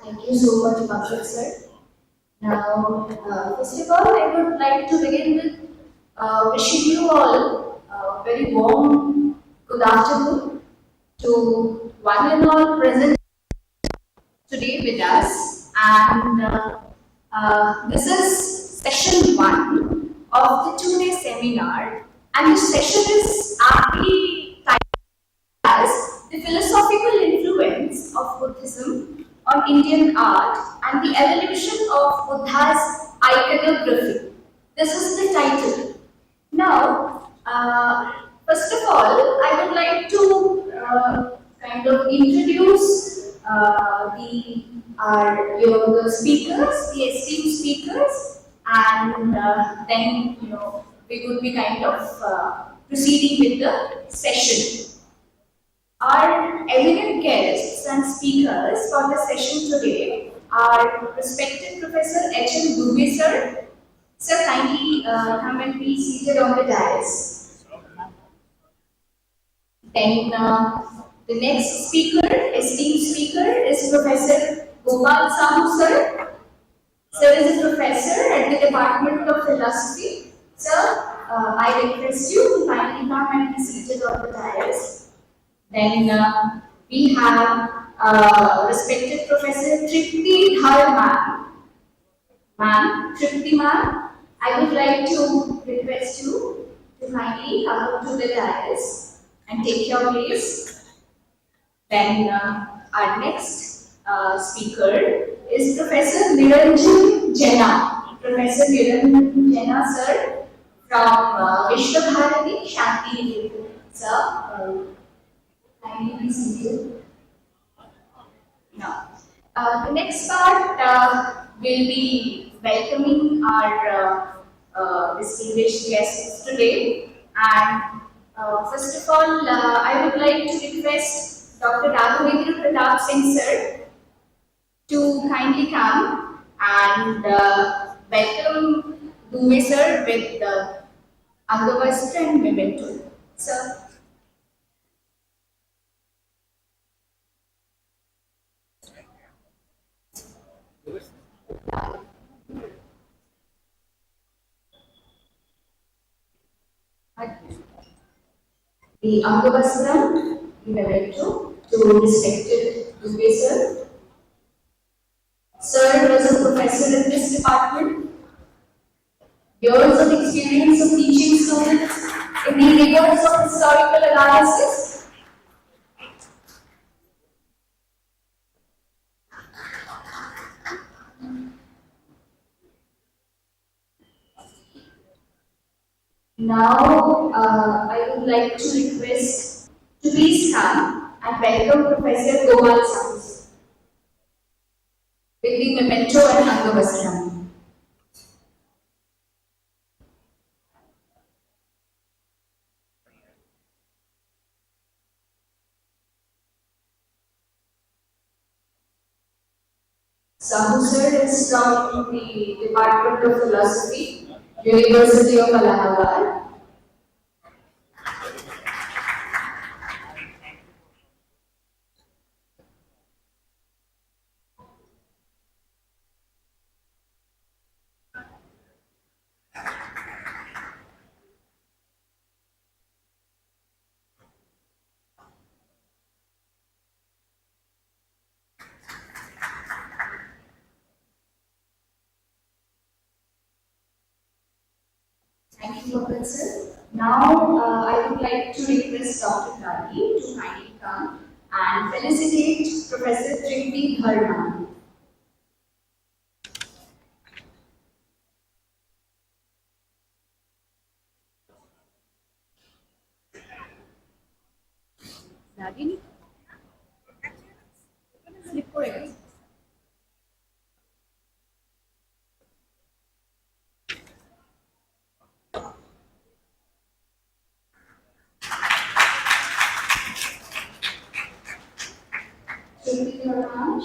Thank you so much, Pankaj sir. Now, first of all, I would like to begin with wishing you all a very warm good afternoon to one and all present today with us. And this is session one of the two-day seminar. And the session is aptly titled as the philosophical influence of Buddhism on Indian art and the evolution of Buddha's iconography. This is the title. Now, first of all, I would like to kind of introduce the speakers, the esteemed speakers, and then we would be kind of proceeding with the session. Our eminent guests and speakers for the session today are respected Professor H.M. Dubey sir. Sir, kindly come and be seated on the dais. Then the next speaker, esteemed speaker, is Professor Gopal Sahu sir. Sir is a professor at the Department of Philosophy. Sir, I request you to kindly come and be seated on the dais. Then we have respected Professor Tripti Dhar ma'am, Tripti ma'am, I would like to request you to kindly come up to the dais and take your place. Then our next speaker is Professor Niranjan Jena. Professor Niranjan Jena sir from Visva Bharti, Shanti. Sir, kindly be seated. Now, the next part will be welcoming our distinguished guests today. And first of all, I would like to request Dr. Raghavendra Pratap Singh sir to kindly come and welcome Dubey sir with the Angavastra and memento. Sir. The Angavastra, the memento to respected Dubey sir. Sir was a professor in this department. Years of experience of teaching students in the rigors of historical analysis. Now, I would like to request to please come and welcome Professor Gopal with the memento and Angavastra. Sahu sir is from the Department of Philosophy, University of Allahabad. Thank you, Gopal sir. Now, I would like to request Dr. Bharti to kindly come and felicitate Professor Tripti Dhar. Nagini? Slip for it.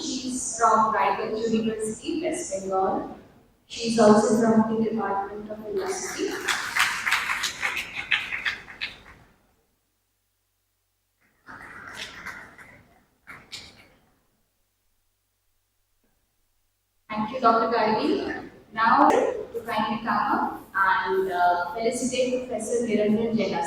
She's from Raiganj University, West Bengal. She's also from the Department of Philosophy. Dr. Gargi now to kindly come up and felicitate Professor Niranjan Jena.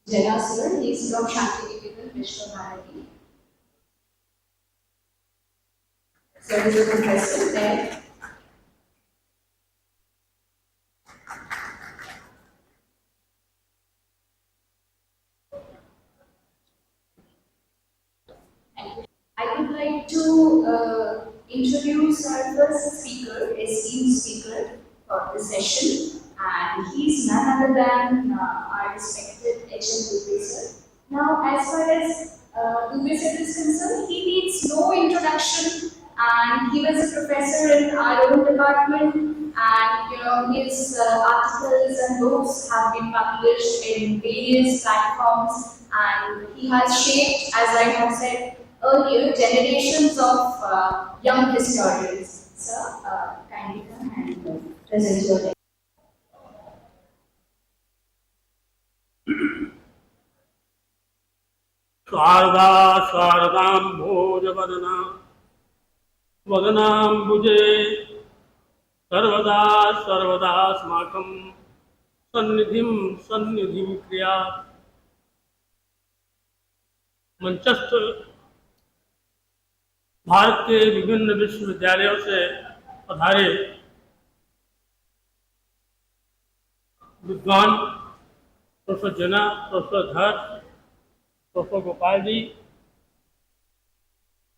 Jena sir, he is from Shanti, Niketan, Visva, Bharti. Sir is a professor there. I would like to introduce our first speaker, esteemed speaker for the session, and he's none other than our respected HM Dubey sir. Now, as far as Dubey sir is concerned, he needs no introduction, and he was a professor in our own department, and his articles and books have been published in various platforms, and he has shaped, as I have said earlier, generations of young historians. Sir, kindly come and present your lecture. Sharda शारदां भोजवदना वदनाम्बुजे सर्वदा सर्वदास्माकं सन्निधिं क्रिया। मंचस्थ भारत के विभिन्न विश्वविद्यालयों से पधारे विद्वान professor जेना, professor धर, professor Gopal ji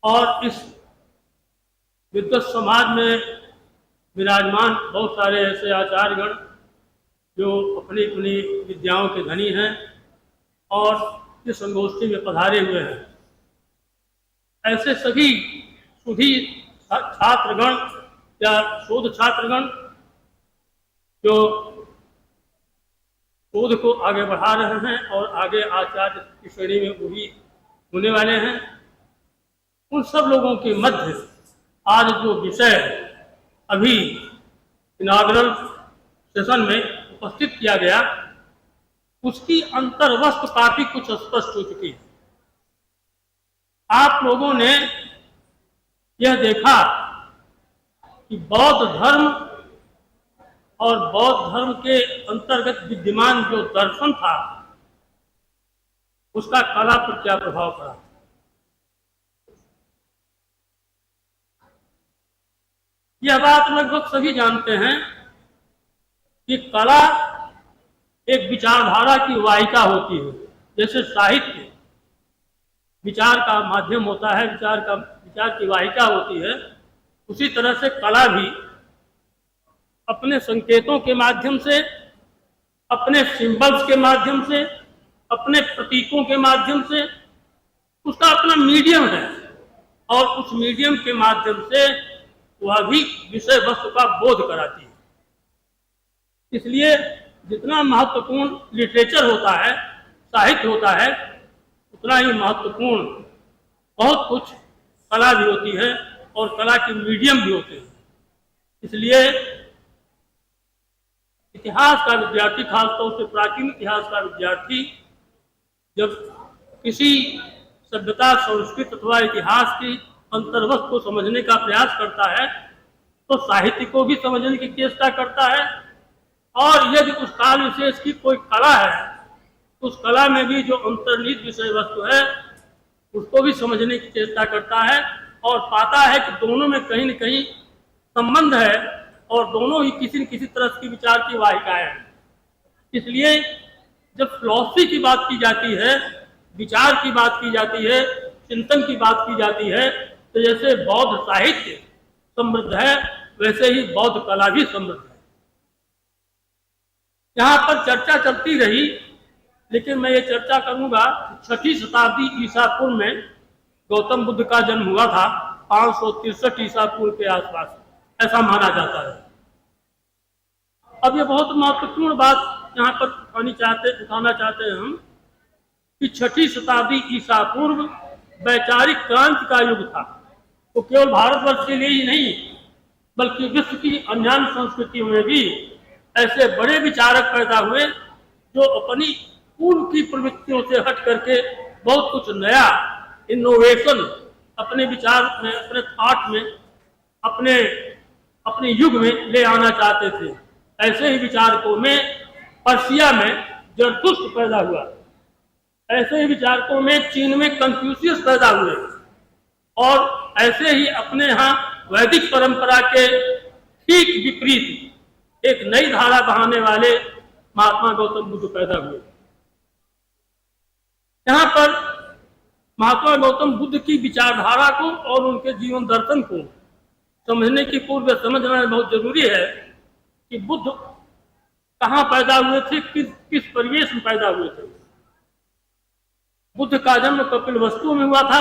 और इस विद्वत समाज में विराजमान बहुत सारे ऐसे आचार्यगण जो अपनी अपनी विद्याओं के धनी हैं और इस संगोष्ठी में पधारे हुए हैं। ऐसे सभी सुधी छात्रगण या शोध छात्रगण जो शोध को आगे बढ़ा रहे हैं और आगे आचार्य की श्रेणी में भी होने वाले हैं, उन सब लोगों के मध्य आज जो विषय अभी इनाग्रल सेशन में उपस्थित किया गया, उसकी अंतर्वस्तु काफी कुछ स्पष्ट हो चुकी है। आप लोगों ने यह देखा कि बौद्ध धर्म और बौद्ध धर्म के अंतर्गत विद्यमान जो दर्शन था, उसका कला पर क्या प्रभाव पड़ा। यह बात लगभग सभी जानते हैं कि कला एक विचारधारा की वाहिका होती है। जैसे साहित्य विचार का माध्यम होता है, विचार की वाहिका होती है, उसी तरह से कला भी अपने संकेतों के माध्यम से, अपने सिंबल्स के माध्यम से, अपने प्रतीकों के माध्यम से, उसका अपना मीडियम है और उस मीडियम के माध्यम से वह भी विषय वस्तु का बोध कराती है। इसलिए जितना महत्वपूर्ण लिटरेचर होता है, साहित्य होता है, उतना ही महत्वपूर्ण बहुत कुछ कला भी होती है और कला के मीडियम भी होते हैं। इसलिए इतिहास का विद्यार्थी, खासतौर से प्राचीन इतिहास का विद्यार्थी, जब किसी सभ्यता, संस्कृति अथवा इतिहास की अंतर्वस्त को समझने का प्रयास करता है तो साहित्य को भी समझने की चेष्टा करता है, और यदि उस काल विशेष की कोई कला है, उस कला में भी जो अंतर्निहित विषय वस्तु है उसको भी समझने की चेष्टा करता है और पाता है कि दोनों में कहीं न कहीं संबंध है और दोनों ही किसी न किसी तरह की विचार की वाहिकाएं हैं। इसलिए जब फिलॉसफी की बात की जाती है, विचार की बात की जाती है, चिंतन की बात की जाती है, तो जैसे बौद्ध साहित्य समृद्ध है, वैसे ही बौद्ध कला भी समृद्ध है। यहाँ पर चर्चा चलती रही, लेकिन मैं ये चर्चा करूंगा 6वीं शताब्दी ईसा पूर्व में गौतम बुद्ध का जन्म हुआ था, 563 ईसा पूर्व के आसपास, ऐसा माना जाता है। अब ये बहुत महत्वपूर्ण बात यहाँ पर उठाना चाहते हैं हम कि 6वीं शताब्दी ईसा पूर्व वैचारिक क्रांति का युग था। वो केवल भारतवर्ष के लिए ही नहीं बल्कि विश्व की अन्य संस्कृतियों में भी ऐसे बड़े विचारक पैदा हुए जो अपनी पूर्व की प्रवृत्तियों से हट करके बहुत कुछ नया इनोवेशन अपने विचार में, अपने थॉट में, अपने युग में ले आना चाहते थे। ऐसे ही विचारकों में पर्शिया में जरतुष्ट पैदा हुआ, ऐसे ही विचारकों में चीन में कन्फ्यूशियस पैदा हुए, और ऐसे ही अपने यहाँ वैदिक परंपरा के ठीक विपरीत एक नई धारा बहाने वाले महात्मा गौतम बुद्ध पैदा हुए। यहाँ पर महात्मा गौतम बुद्ध की विचारधारा को और उनके जीवन दर्शन को समझने की पूर्व समझना बहुत जरूरी है कि बुद्ध कहाँ पैदा हुए थे, किस परिवेश में पैदा हुए थे। बुद्ध का जन्म कपिलवस्तु में हुआ था।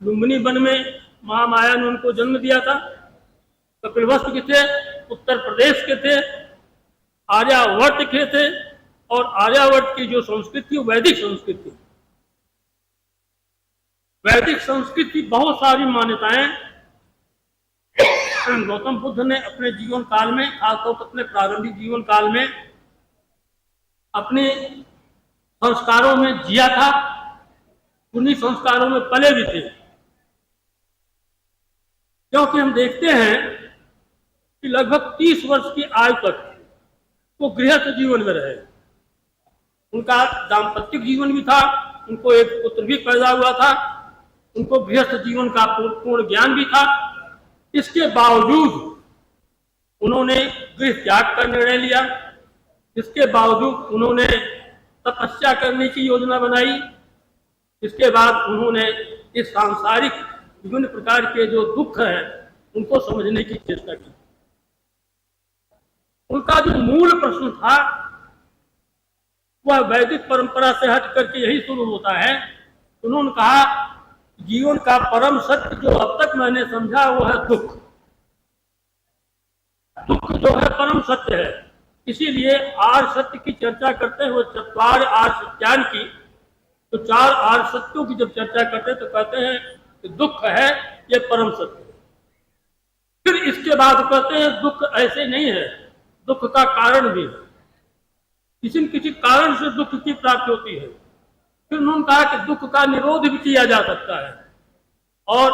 लुम्बिनी वन में महामाया ने उनको जन्म दिया था। कपिलवस्तु के थे, उत्तर प्रदेश के थे, आर्यावर्त के थे, और आर्यावर्त की जो संस्कृति वैदिक संस्कृति, वैदिक संस्कृति बहुत सारी मान्यताएं गौतम बुद्ध ने अपने जीवन काल में, खासतौर पर अपने प्रारंभिक जीवन काल में अपने संस्कारों में जिया था, उन्हीं संस्कारों में पले भी थे। क्योंकि हम देखते हैं कि लगभग 30 वर्ष की आयु तक वो गृहस्थ जीवन में रहे। उनका दाम्पत्य जीवन भी था, उनको एक पुत्र भी पैदा हुआ था, उनको गृहस्थ जीवन का पूर्ण ज्ञान भी था। इसके बावजूद उन्होंने गृह त्याग का निर्णय लिया। इसके बावजूद उन्होंने तपस्या करने की योजना बनाई। इसके बाद उन्होंने इस सांसारिक विभिन्न प्रकार के जो दुख हैं उनको समझने की चेष्टा की। उनका जो मूल प्रश्न था वह वैदिक परंपरा से हट करके यही शुरू होता है। उन्होंने कहा जीवन का परम सत्य जो अब तक मैंने समझा वो है दुख। दुख जो है परम सत्य है। इसीलिए आर्य सत्य की चर्चा करते हैं वो चत्वार आर्य सत्यान की, तो 4 आर्य सत्यों की जब चर्चा करते हैं तो कहते हैं कि दुख है ये परम सत्य। फिर इसके बाद कहते हैं दुख ऐसे नहीं है, दुख का कारण भी है, किसी न किसी कारण से दुख की प्राप्ति होती है। फिर उन्होंने कहा कि दुख का निरोध भी किया जा सकता है, और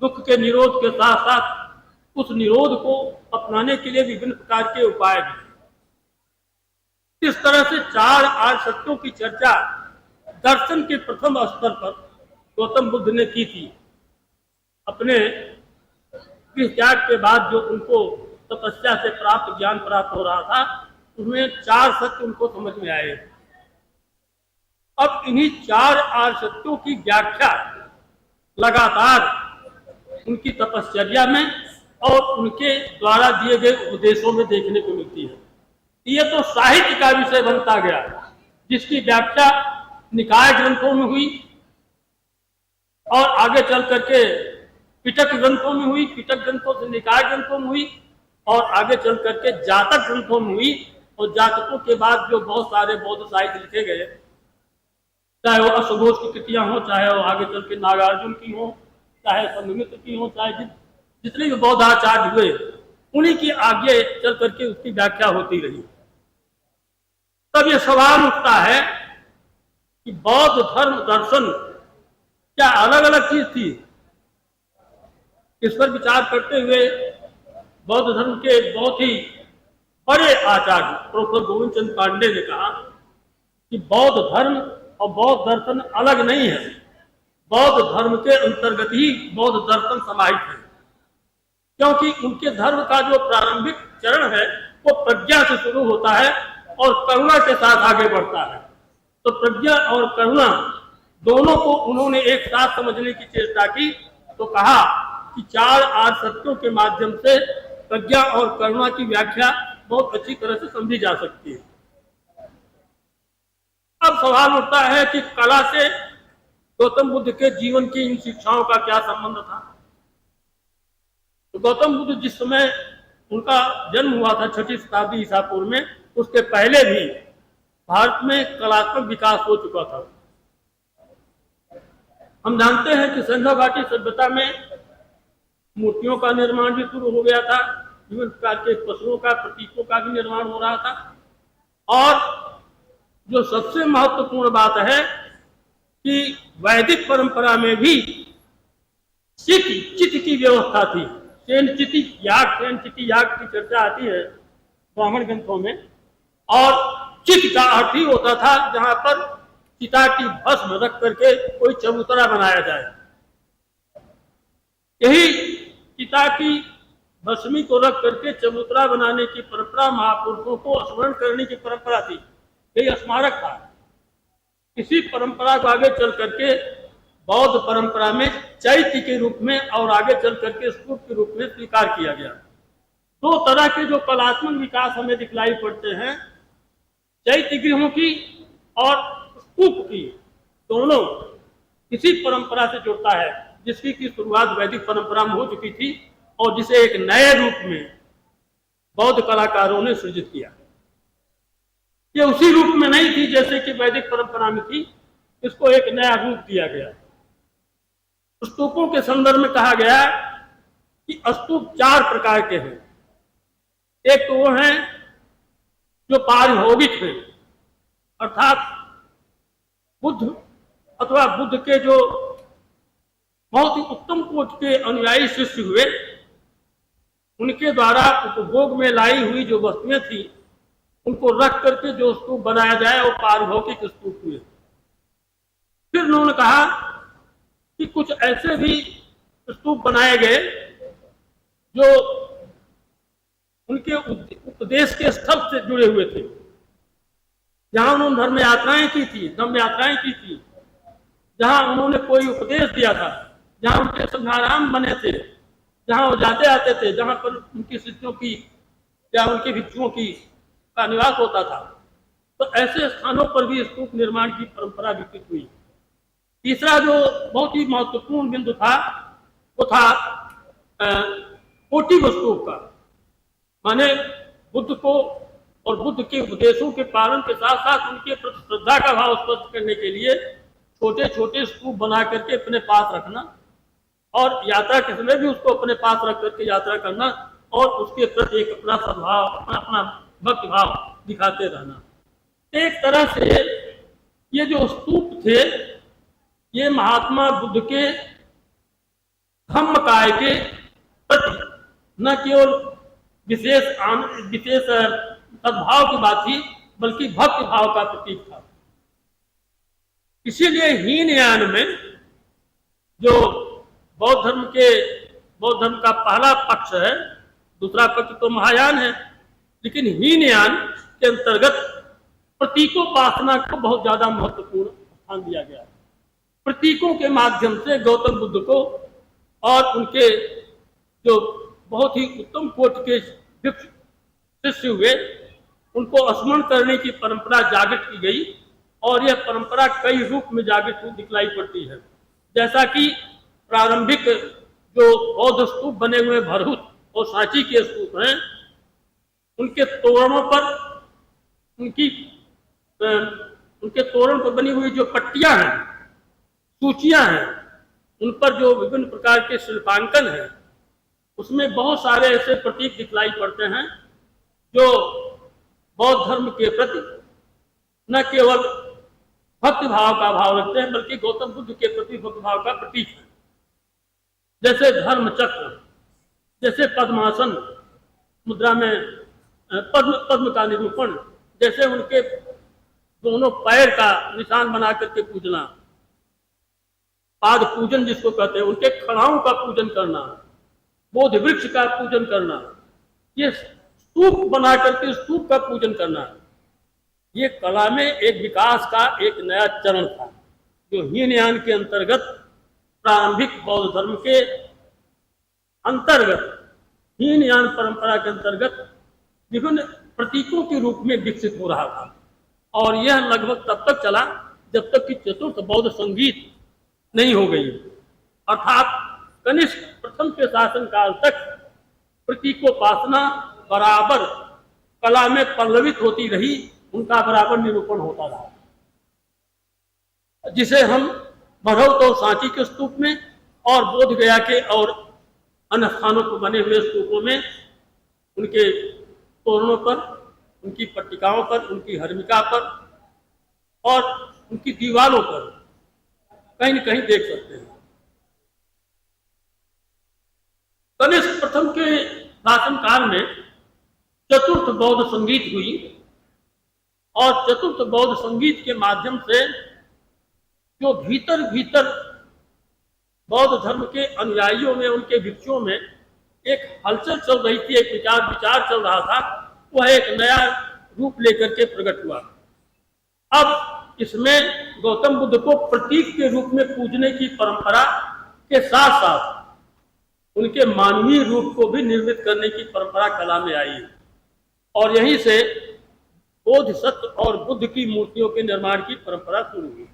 दुख के निरोध के साथ साथ उस निरोध को अपनाने के लिए विभिन्न प्रकार के उपाय भी। इस तरह से 4 आर्य सत्यों की चर्चा दर्शन के प्रथम स्तर पर गौतम बुद्ध ने की थी। अपने गृह त्याग के बाद जो उनको तपस्या से प्राप्त ज्ञान प्राप्त हो रहा था उसमें 4 सत्य उनको समझ में आए। अब इन्हीं 4 आर्य सत्यों की व्याख्या लगातार उनकी तपश्चर्या में और उनके द्वारा दिए गए उपदेशों में देखने को मिलती है। ये तो साहित्य का विषय बनता गया, जिसकी व्याख्या निकाय ग्रंथों में हुई और आगे चल करके पिटक ग्रंथों में हुई, पिटक ग्रंथों से निकाय ग्रंथों में हुई और आगे चल करके जातक ग्रंथों में हुई। और जातकों के बाद जो बहुत सारे बौद्ध साहित्य लिखे गए, चाहे वो अश्वघोष की कृतियां हो, चाहे वो आगे चल के नागार्जुन की हो, चाहे संघमित्र की हो, चाहे जितने भी बौद्ध आचार्य हुए उन्हीं की आगे चल करके उसकी व्याख्या होती रही। तब ये सवाल उठता है कि बौद्ध धर्म दर्शन क्या अलग अलग चीज थी? इस पर विचार करते हुए बौद्ध धर्म के बहुत ही बड़े आचार्य प्रोफेसर गोविंद चंद्र पांडे ने कहा कि बौद्ध धर्म और बौद्ध दर्शन अलग नहीं है, बौद्ध धर्म के अंतर्गत ही बौद्ध दर्शन समाहित है। क्योंकि उनके धर्म का जो प्रारंभिक चरण है वो प्रज्ञा से शुरू होता है और करुणा के साथ आगे बढ़ता है। तो प्रज्ञा और करुणा दोनों को उन्होंने एक साथ समझने की चेष्टा की, तो कहा कि 4 आर्य सत्यों के माध्यम से प्रज्ञा और करुणा की व्याख्या बहुत अच्छी तरह से समझी जा सकती है। अब सवाल उठता है कि कला से गौतम बुद्ध के जीवन की इन शिक्षाओं का क्या संबंध था? तो गौतम बुद्ध जिस समय उनका जन्म हुआ था 6वीं शताब्दी ईसा पूर्व में, उसके पहले भी भारत में कलात्मक विकास हो चुका था। हम जानते हैं कि सिंधु घाटी सभ्यता में मूर्तियों का निर्माण भी शुरू हो गया था, विभिन्न प्रकार के पशुओं का, प्रतीकों का भी निर्माण हो रहा था। और जो सबसे महत्वपूर्ण बात है कि वैदिक परंपरा में भी चित की व्यवस्था थी। सेन चिति याग की चर्चा आती है ब्राह्मण ग्रंथों में, और चित का अर्थ ही होता था जहां पर चिता की भस्म रख करके कोई चबूतरा बनाया जाए। यही चिता की भस्मी को रख करके चबूतरा बनाने की परंपरा, महापुरुषों को स्मरण करने की परंपरा थी, यही स्मारक था। इसी परंपरा को आगे चल करके बौद्ध परंपरा में चैत्य के रूप में और आगे चल करके स्तूप के रूप में स्वीकार किया गया। दो तरह के जो कलात्मक विकास हमें दिखलाई पड़ते हैं, चैत्य गृहों की और स्तूप की, दोनों इसी परंपरा से जुड़ता है, जिसकी की शुरुआत वैदिक परंपरा में हो चुकी थी और जिसे एक नए रूप में बौद्ध कलाकारों ने सृजित किया। ये उसी रूप में नहीं थी जैसे कि वैदिक परंपरा में थी, इसको एक नया रूप दिया गया। स्तूपों के संदर्भ में कहा गया कि स्तूप 4 प्रकार के हैं। एक तो वो हैं जो पारिभौगिक हैं, अर्थात बुद्ध अथवा बुद्ध के जो बहुत ही उत्तम कोटि के अनुयायी शिष्य हुए, उनके द्वारा उपभोग में लाई हुई जो वस्तुएं थी उनको रख करके जो स्तूप बनाया जाए वो पारिभौगिक स्तूप हुए। फिर उन्होंने कहा कि कुछ ऐसे भी स्तूप बनाए गए जो उनके उपदेश के स्थल से जुड़े हुए थे, जहां उन्होंने धर्म यात्राएं की थी, जहां उन्होंने कोई उपदेश दिया था, जहां उनके संघाराम बने थे, जहां वो जाते आते थे, जहां पर उनकी शिष्यों की या उनके भिक्षुओं की का निवास होता था। तो ऐसे स्थानों पर भी स्तूप निर्माण की परंपरा विकसित हुई। तीसरा जो बहुत ही महत्वपूर्ण बिंदु था वो था कोटि स्तूप का, माने बुद्ध को और बुद्ध के उपदेशों के पालन के साथ साथ उनके प्रति श्रद्धा का भाव स्पष्ट करने के लिए छोटे छोटे स्तूप बना करके अपने पास रखना और यात्रा के समय भी उसको अपने पास रख करके यात्रा करना और उसके प्रति एक अपना सद्भाव, अपना भक्ति भाव दिखाते रहना। एक तरह से ये जो स्तूप थे ये महात्मा बुद्ध के धम्मकाय के प्रति न केवल विशेष सद्भाव की बात थी बल्कि भक्ति भाव का प्रतीक था। इसीलिए हीनयान में जो बौद्ध धर्म का पहला पक्ष है, दूसरा पक्ष तो महायान है, लेकिन हीनयान के अंतर्गत प्रतीकोपासना को बहुत ज्यादा महत्वपूर्ण स्थान दिया गया है। प्रतीकों के माध्यम से गौतम बुद्ध को और उनके जो बहुत ही उत्तम कोटि के शिष्य हुए उनको स्मरण करने की परंपरा जागृत की गई और यह परंपरा कई रूप में जागृत दिखलाई पड़ती है। जैसा कि प्रारंभिक जो बौद्ध स्तूप बने हुए भरहुत और सांची के स्तूप हैं, उनके तोरणों पर उनके तोरण पर बनी हुई जो पट्टियां हैं, सूचियां हैं, उन पर जो विभिन्न प्रकार के शिल्पांकन हैं, उसमें बहुत सारे ऐसे प्रतीक दिखलाई पड़ते हैं जो बौद्ध धर्म के प्रति न केवल भक्ति भाव का भाव रखते हैं बल्कि गौतम बुद्ध के प्रति भक्ति भाव का प्रतीक है। जैसे धर्म चक्र, जैसे पद्मासन मुद्रा में पद्म का निरूपण, जैसे उनके दोनों पैर का निशान बना करके पूजना, पाद पूजन जिसको कहते हैं, उनके खड़ाओं का पूजन करना, बोध वृक्ष का पूजन करना, ये स्तूप बना करके स्तूप का पूजन करना, ये कला में एक विकास का एक नया चरण था जो हीनयान के अंतर्गत प्रारंभिक बौद्ध धर्म के अंतर्गत हीनयान परंपरा के अंतर्गत विभिन्न प्रतीकों के रूप में विकसित हो रहा था। और यह लगभग तब तक चला जब तक कि चतुर्थ बौद्ध संगीत नहीं हो गई, अर्थात कनिष्क प्रथम के शासन काल तक प्रतीकोपासना बराबर कला में पल्लवित होती रही, उनका बराबर निरूपण होता रहा, जिसे हम भरौत और सांची के स्तूप में और बोध गया के और अन्य स्थानों पर बने हुए स्तूपों में उनके तोरणों पर, उनकी पट्टिकाओं पर, उनकी हर्मिका पर और उनकी दीवारों पर कहीं न कहीं देख सकते हैं। कनिष्क प्रथम के शासनकाल में चतुर्थ बौद्ध संगीत हुई और चतुर्थ बौद्ध संगीत के माध्यम से जो भीतर भीतर बौद्ध धर्म के अनुयायियों में, उनके भिक्षुओं में एक हलचल चल रही थी, एक विचार चल रहा था, वह एक नया रूप लेकर के प्रकट हुआ। अब इसमें गौतम बुद्ध को प्रतीक के रूप में पूजने की परंपरा के साथ साथ उनके मानवीय रूप को भी निर्मित करने की परंपरा कला में आई और यहीं से बोधिसत्व और बुद्ध की मूर्तियों के निर्माण की परंपरा शुरू हुई।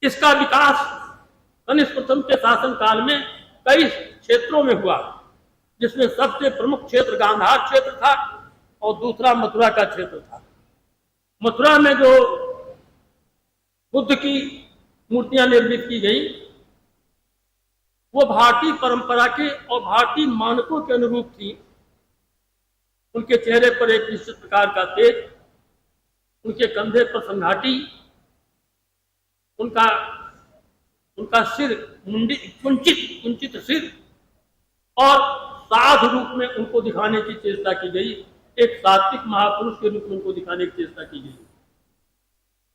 इसका विकास कनिष्क प्रथम के शासन काल में कई क्षेत्रों में हुआ, जिसमें सबसे प्रमुख क्षेत्र गांधार क्षेत्र था और दूसरा मथुरा का क्षेत्र था। मथुरा में जो बुद्ध की मूर्तियां निर्मित की गई वो भारतीय परंपरा के और भारतीय मानकों के अनुरूप थी। उनके चेहरे पर एक निश्चित प्रकार का तेज, उनके कंधे पर संघाटी, उनका सिर मुंडी कुंचित सिर और साधु रूप में उनको दिखाने की चेष्टा की गई, एक सात्विक महापुरुष के रूप में उनको दिखाने की चेष्टा की गई।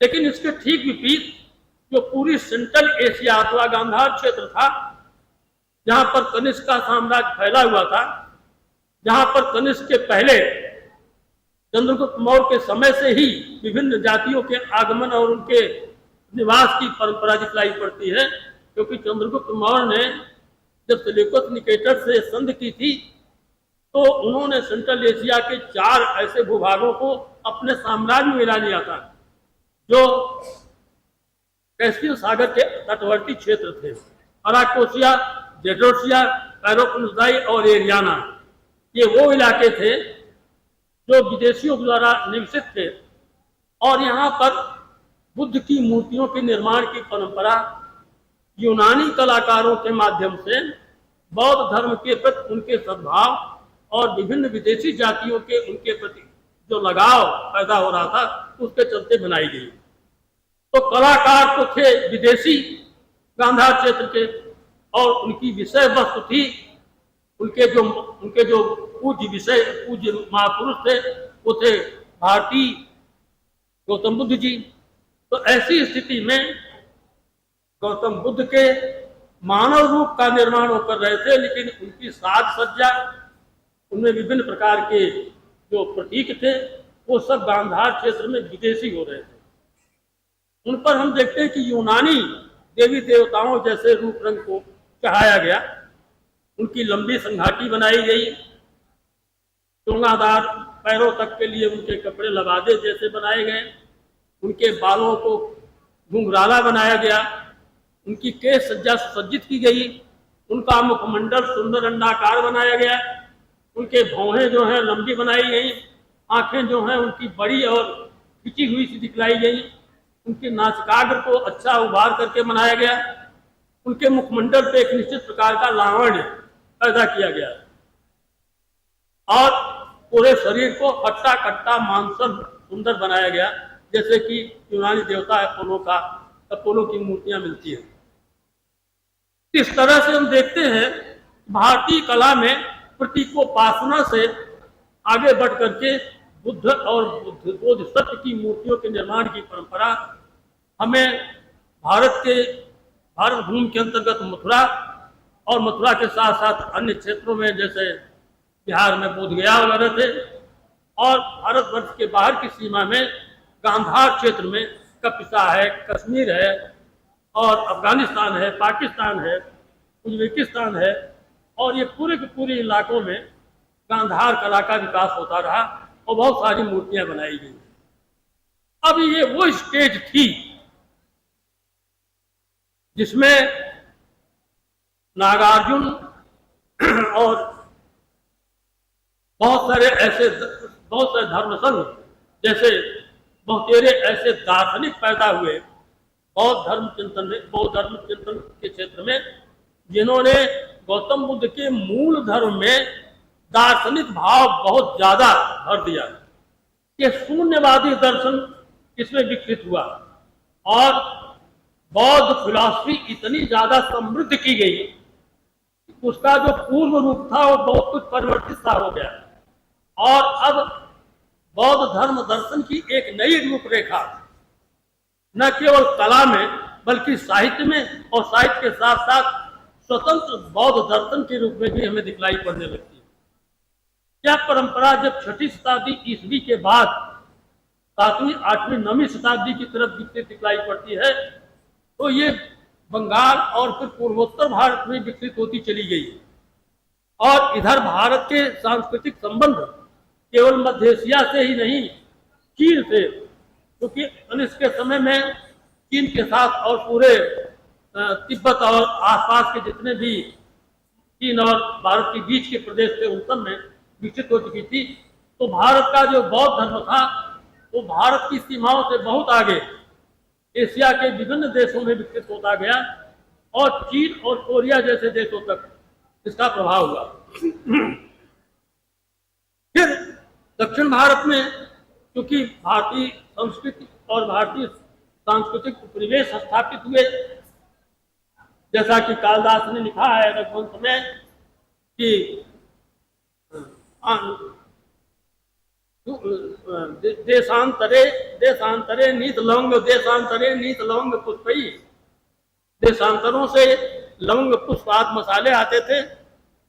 लेकिन इसके ठीक विपरीत जो पूरी सेंट्रल एशिया अथवा गांधार क्षेत्र था, जहां पर कनिष्क का साम्राज्य फैला हुआ था, जहां पर कनिष्क के पहले चंद्रगुप्त मौर्य के समय से ही विभिन्न जातियों के आगमन और उनके निवास की परंपरा दिखलाई पड़ती है, क्योंकि चंद्रगुप्त मौर्य ने जब सेल्यूकस निकेटर से संधि की थी तो उन्होंने सेंट्रल एशिया के 4 ऐसे भूभागों को अपने साम्राज्य में मिला लिया था जो कैस्पियन सागर के तटवर्ती क्षेत्र थे। अराकोसिया, जेड्रोसिया, पैरोपनिसाई और एरियाना, ये वो इलाके थे जो विदेशियों द्वारा निवसित थे और यहाँ पर बुद्ध की मूर्तियों के निर्माण की परंपरा यूनानी कलाकारों के माध्यम से बौद्ध धर्म के प्रति उनके सद्भाव और विभिन्न विदेशी जातियों के उनके प्रति जो लगाव पैदा हो रहा था उसके चलते बनाई गई। तो कलाकार तो थे विदेशी गांधार क्षेत्र के और उनकी विषय वस्तु थी उनके जो पूज्य महापुरुष थे वो थे भारती गौतम बुद्ध जी। तो ऐसी स्थिति में गौतम बुद्ध के मानव रूप का निर्माण वो कर रहे थे, लेकिन उनकी साज सज्जा, उनमें विभिन्न प्रकार के जो प्रतीक थे वो सब गांधार क्षेत्र में विदेशी हो रहे थे। उन पर हम देखते हैं कि यूनानी देवी देवताओं जैसे रूप रंग को चढ़ाया गया, उनकी लंबी संघाटी बनाई गई, चोंगादार पैरों तक के लिए उनके कपड़े लबादे जैसे बनाए गए, उनके बालों को घुंघराला बनाया गया, उनकी केश सज्जा सुसज्जित की गई, उनका मुखमंडल सुंदर अंडाकार बनाया गया, उनके भौहें जो हैं लंबी बनाई गई, आंखें जो हैं उनकी बड़ी और खिंची हुई सी दिखलाई गई, उनके नासिकाग्र को अच्छा उभार करके बनाया गया, उनके मुखमंडल पे एक निश्चित प्रकार का लावण्य पैदा किया गया और पूरे शरीर को हट्टा कट्टा मांसल सुंदर बनाया गया, जैसे कि यूनानी देवता अपोलो की मूर्तियां मिलती हैं। इस तरह से हम देखते हैं भारतीय कला में प्रतीकोपासना से आगे बढ़ करके बुद्ध और बोधिसत्व की मूर्तियों के निर्माण की परंपरा हमें भारत भूमि के अंतर्गत मथुरा और मथुरा के साथ साथ अन्य क्षेत्रों में जैसे बिहार में बोधगया वगैरह थे और भारतवर्ष के बाहर की सीमा में गांधार क्षेत्र में कपिसा है, कश्मीर है और अफगानिस्तान है, पाकिस्तान है, उज्बेकिस्तान है और ये पूरे के पूरे इलाकों में गांधार कला का विकास होता रहा और बहुत सारी मूर्तियां बनाई गई। अब ये वो स्टेज थी जिसमें नागार्जुन और बहुत सारे धर्म संघ जैसे बहुतेरे ऐसे दार्शनिक पैदा हुए बौद्ध धर्म चिंतन के क्षेत्र में, जिन्होंने गौतम बुद्ध के मूल धर्म में दार्शनिक भाव बहुत ज्यादा भर दिया। ये शून्यवादी दर्शन इसमें विकसित हुआ और बौद्ध फिलॉसफी इतनी ज्यादा समृद्ध की गई, उसका जो पूर्व रूप था वो बहुत कुछ परिवर्तित सा हो गया और अब बौद्ध धर्म दर्शन की एक नई रूपरेखा न केवल कला में बल्कि साहित्य में और साहित्य के साथ साथ स्वतंत्र बौद्ध दर्शन के रूप में भी हमें दिखलाई पड़ने लगती है। यह परंपरा जब 6वीं शताब्दी ईस्वी के बाद 7वीं 8वीं 9वीं शताब्दी की तरफ विकसित दिखलाई पड़ती है, तो ये बंगाल और फिर पूर्वोत्तर भारत में विकसित होती चली गई और इधर भारत के सांस्कृतिक संबंध केवल मध्य एशिया से ही नहीं, चीन से, क्योंकि कनिष्क के समय में चीन के साथ और पूरे तिब्बत और आसपास के जितने भी चीन और भारत के बीच के प्रदेश थे उन सब में विकसित हो चुकी थी। तो भारत का जो बौद्ध धर्म था वो भारत की सीमाओं से बहुत आगे एशिया के विभिन्न देशों में विकसित होता गया और चीन और कोरिया जैसे देशों तक इसका प्रभाव हुआ। फिर दक्षिण भारत में क्योंकि भारतीय संस्कृति और भारतीय सांस्कृतिक परिवेश स्थापित हुए, जैसा कि कालिदास ने लिखा है रघुवंश में कि देशांतरे नीत लवंग पुष्पई, देशांतरों से लवंग पुष्प आदि मसाले आते थे।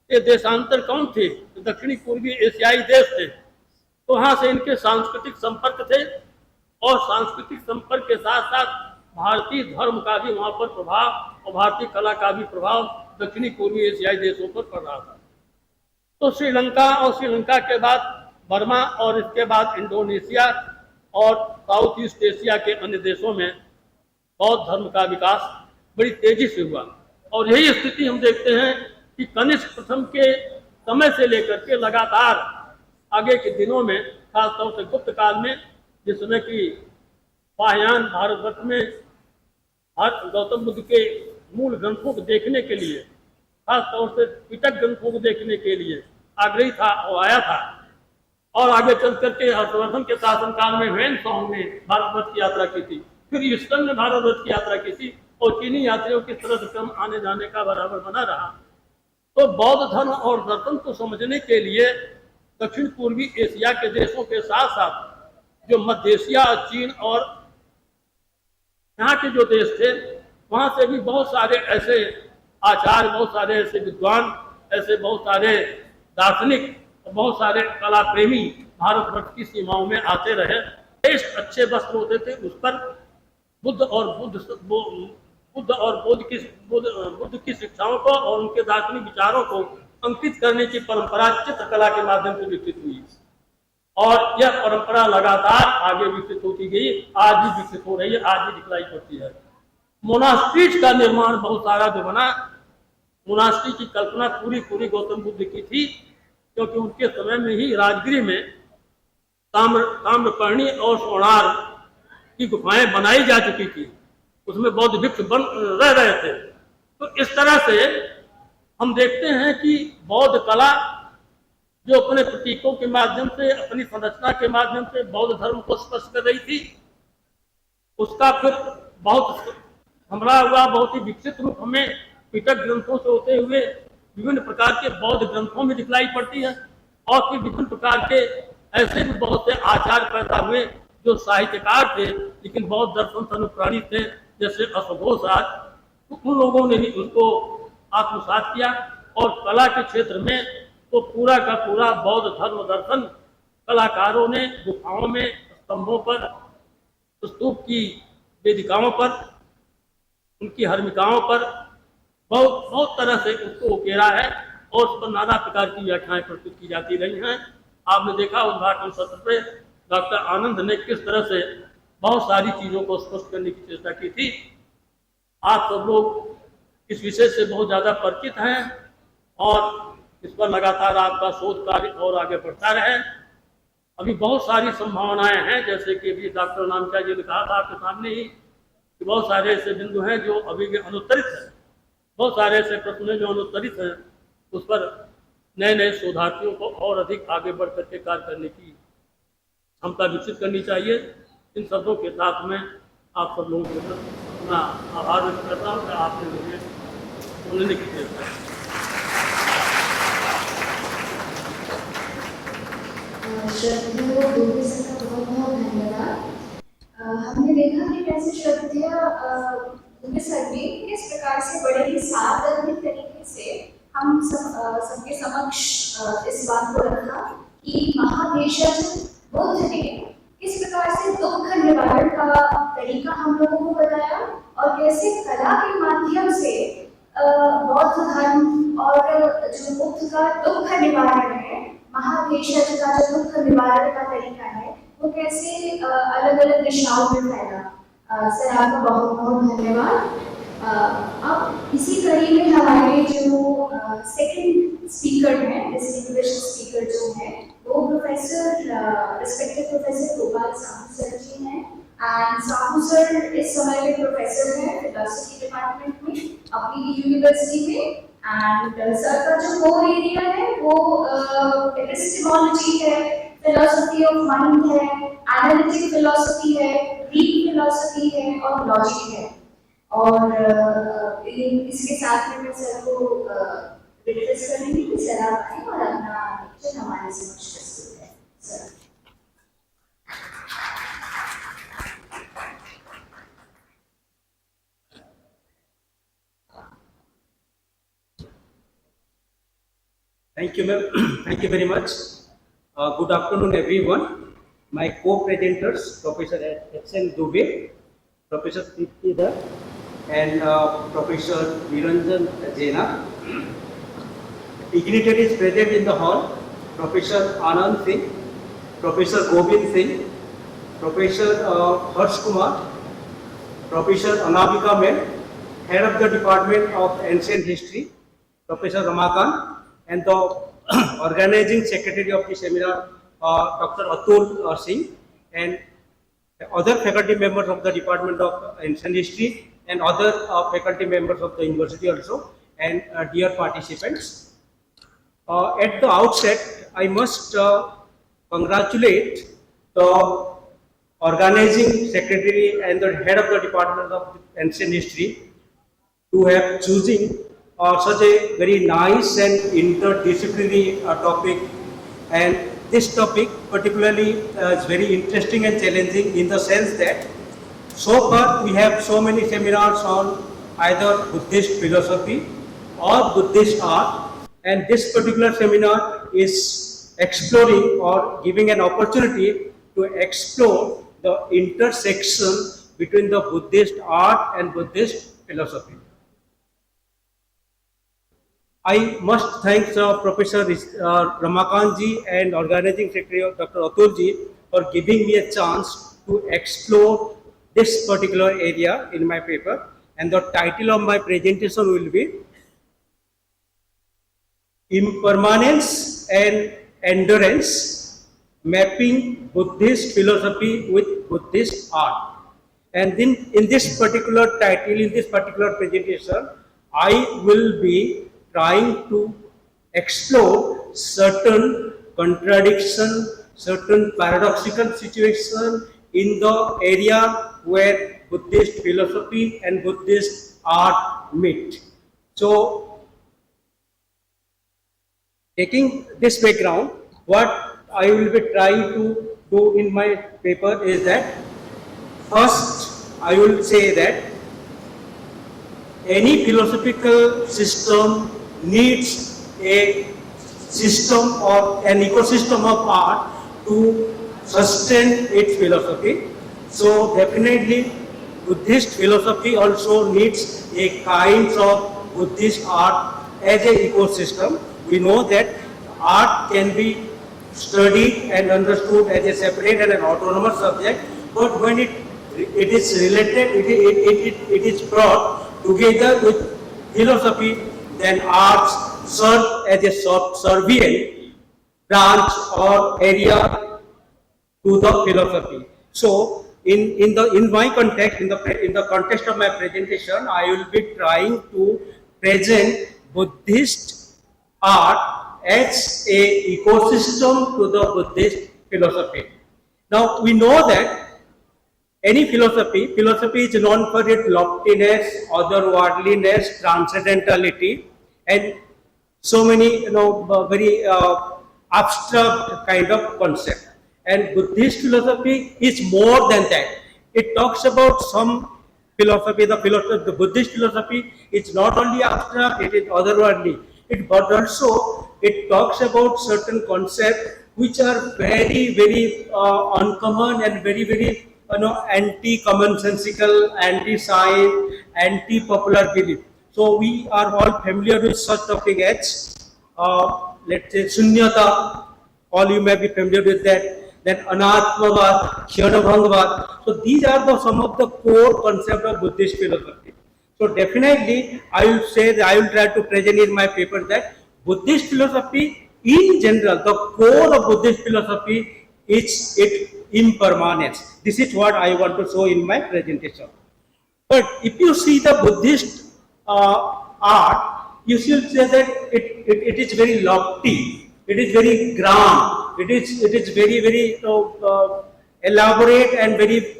ये देशांतर कौन थे? दक्षिणी पूर्वी एशियाई देश थे। तो वहां से इनके सांस्कृतिक संपर्क थे और सांस्कृतिक संपर्क के साथ साथ भारतीय धर्म का भी वहां पर प्रभाव और भारतीय कला का भी प्रभाव दक्षिणी पूर्वी एशियाई देशों पर पड़ रहा था। तो श्रीलंका और श्रीलंका के बाद बर्मा और इसके बाद इंडोनेशिया और साउथ ईस्ट एशिया के अन्य देशों में बौद्ध धर्म का विकास बड़ी तेजी से हुआ और यही स्थिति हम देखते हैं कि कनिष्क प्रथम के समय से लेकर के लगातार आगे के दिनों में, खासतौर से गुप्त काल में, जिस समय की वाहयान भारतवर्ष में गौतम बुद्ध के मूल ग्रंथों को देखने के लिए, खासतौर से पिटक ग्रंथों को देखने के लिए आग्रही था और आया था और आगे चल करके हर्षवर्धन के शासनकाल में वेन सॉन्ग ने भारतवर्ष की यात्रा की थी, फिर ईस्टर्न ने भारतवर्ष की यात्रा की थी और चीनी यात्रियों की तरह क्रम आने जाने का बराबर बना रहा। तो बौद्ध धर्म और दर्शन को समझने के लिए दक्षिण पूर्वी एशिया के देशों के साथ साथ जो मध्य एशिया, चीन और यहाँ के जो देश थे वहां से भी बहुत सारे ऐसे आचार्य, बहुत सारे ऐसे विद्वान, ऐसे बहुत सारे दार्शनिक, बहुत सारे कला प्रेमी भारतवर्ष की सीमाओं में आते रहे। श्रेष्ठ अच्छे वस्त्र होते थे, उस पर बुद्ध और बुद्ध की शिक्षाओं को और उनके दार्शनिक विचारों को अंकित करने की परंपरा चित्रकला के माध्यम से विकसित हुई और यह परंपरा लगातार आगे विकसित होती गई, आज भी विकसित हो रही है, आज भी दिखलाई पड़ती है। मोनास्ट्रीज का निर्माण बहुत सारा जो बना, मोनास्ट्री की कल्पना पूरी गौतम बुद्ध की थी, क्योंकि उनके समय में ही राजगीर में ताम्रपर्णी और सोनार की गुफाएं बनाई जा चुकी थी, उसमें बौद्ध भिक्ष रह रहे थे। तो इस तरह से हम देखते हैं कि बौद्ध कला जो अपने प्रतीकों के माध्यम से, अपनी संरचना के माध्यम से बौद्ध धर्म को स्पष्ट कर रही थी, उसका फिर बहुत हमला हुआ, बहुत ही विकसित रूप हमें पिटक ग्रंथों से होते हुए विभिन्न प्रकार के बौद्ध ग्रंथों में दिखलाई पड़ती है और फिर विभिन्न प्रकार के ऐसे भी बहुत से आचार्य पैदा हुए जो साहित्यकार थे लेकिन बौद्ध दर्शन से अनुप्राणित थे, जैसे अश्वघोष आज। तो उन लोगों ने भी उसको आत्मसात किया और कला के क्षेत्र में तो पूरा का पूरा बौद्ध धर्म दर्शन कलाकारों ने गुफाओं में, स्तंभों पर, स्तूप की वेदिकाओं पर, उनकी हर्मिकाओं पर बहुत तरह से उसको उकेरा है और उस पर नाना प्रकार की व्याख्याएं प्रस्तुत की जाती रही हैं। आपने देखा उद्घाटन सत्र पे डॉक्टर आनंद ने किस तरह से बहुत सारी चीजों को स्पष्ट करने की चेष्टा की थी। आप सब लोग इस विषय से बहुत ज्यादा परिचित हैं और इस पर लगातार आपका शोध कार्य और आगे बढ़ता रहे। अभी बहुत सारी संभावनाएं हैं, जैसे कि अभी डॉक्टर नामचा जी ने कहा था आपके सामने ही कि बहुत सारे ऐसे बिंदु हैं जो अभी के अनुत्तरित हैं, बहुत सारे ऐसे प्रश्न हैं जो अनुत्तरित हैं, उस पर नए नए शोधार्थियों को और अधिक आगे बढ़ करके कार्य करने की क्षमता विकसित करनी चाहिए। इन शब्दों के साथ में आप सब लोगों के प्रति अपना आभार व्यक्त करता हूँ कि आपने मुझे सुनने की देर है। श्रद्धेय डूबी सर का बहुत बहुत धन्यवाद। हमने देखा कि कैसे श्रद्धेय डूबी सर ने किस प्रकार से बड़े ही सावधानी तरीके से हम सबके समक्ष इस बात को रखा कि महाभेषज बुद्ध ने किस प्रकार से दुख निवारण का तरीका हम लोगों को बताया और कैसे कला के माध्यम से बौद्ध धर्म और जो बुद्ध का दुख निवारण है, महाभेषज का जो दुख निवारण का तरीका है, वो कैसे अलग अलग दिशाओं में फैला। सर आपका बहुत बहुत धन्यवाद। अब इसी कड़ी में हमारे जो सेकंड स्पीकर हैं, डिस्टिंग्विश्ड स्पीकर जो है, वो respected professor Gopal Sahu sir ji हैं। एंड साहू सर इस समय के प्रोफेसर हैं फिलॉसफी डिपार्टमेंट में अपनी यूनिवर्सिटी में। एंड सर का जो कोर एरिया है वो एपिस्टेमोलॉजी है, फिलॉसफी ऑफ माइंड है, एनालिटिक फिलॉसफी है, ग्रीक फिलॉसफी है और लॉजिक है। और इसके साथ में मैं सर को रिक्वेस्ट करेंगे कि सर आप आए और अपना लेक्चर हमारे समक्ष प्रस्तुत है। Sir Thank you, ma'am. Thank you very much. Good afternoon, everyone. My co-presenters, Professor H.N. Dubey, Professor Tripti Dhar, and Professor Niranjan Jena. Dignitaries present in the hall: Professor Anand Singh, Professor Govind Singh, Professor Harsh Kumar, Professor Anabika Mel, Head of the Department of Ancient History, Professor Ramakant, and the organizing secretary of the seminar, Dr. Atul Singh, and other faculty members of the Department of Ancient History and other faculty members of the university also, and dear participants. At the outset, I must congratulate the organizing secretary and the head of the Department of Ancient History to have choosing such a very nice and interdisciplinary topic. And this topic particularly is very interesting and challenging in the sense that so far we have so many seminars on either Buddhist philosophy or Buddhist art, and this particular seminar is exploring or giving an opportunity to explore the intersection between the Buddhist art and Buddhist philosophy. I must thank Professor Ramakant ji and organizing secretary Dr. Atul ji for giving me a chance to explore this particular area in my paper, and the title of my presentation will be Impermanence and Endurance, Mapping Buddhist Philosophy with Buddhist Art. And then in this particular title, in this particular presentation, I will be trying to explore certain contradiction, certain paradoxical situation in the area where Buddhist philosophy and Buddhist art meet. So, taking this background, what I will be trying to do in my paper is that first I will say that any philosophical system needs a system or an ecosystem of art to sustain its philosophy. So definitely Buddhist philosophy also needs a kind of Buddhist art as an ecosystem. We know that art can be studied and understood as a separate and an autonomous subject, but when it is related, it is brought together with philosophy, then arts serve as a subservient branch or area to the philosophy. So in my context, in the context of my presentation, I will be trying to present Buddhist art as a ecosystem to the Buddhist philosophy. Now we know that any philosophy is known for its loftiness, otherworldliness, transcendentality, and so many very abstract kind of concept. And Buddhist philosophy is more than that. It talks about some philosophy. The Buddhist philosophy is not only abstract; it is otherworldly. But also it talks about certain concepts which are very uncommon and very anti-commonsensical, anti-science, anti-popular belief. So we are all familiar with such topic as let's say Shunyata. All you may be familiar with that. Then Anatmavad, Kshyanabhangavad. So these are some of the core concepts of Buddhist philosophy. So definitely I will say that I will try to present in my paper that Buddhist philosophy in general, the core of Buddhist philosophy is its impermanence. This is what I want to show in my presentation. But if you see the Buddhist art, you should say that it is very lofty, it is very grand, it is very elaborate and very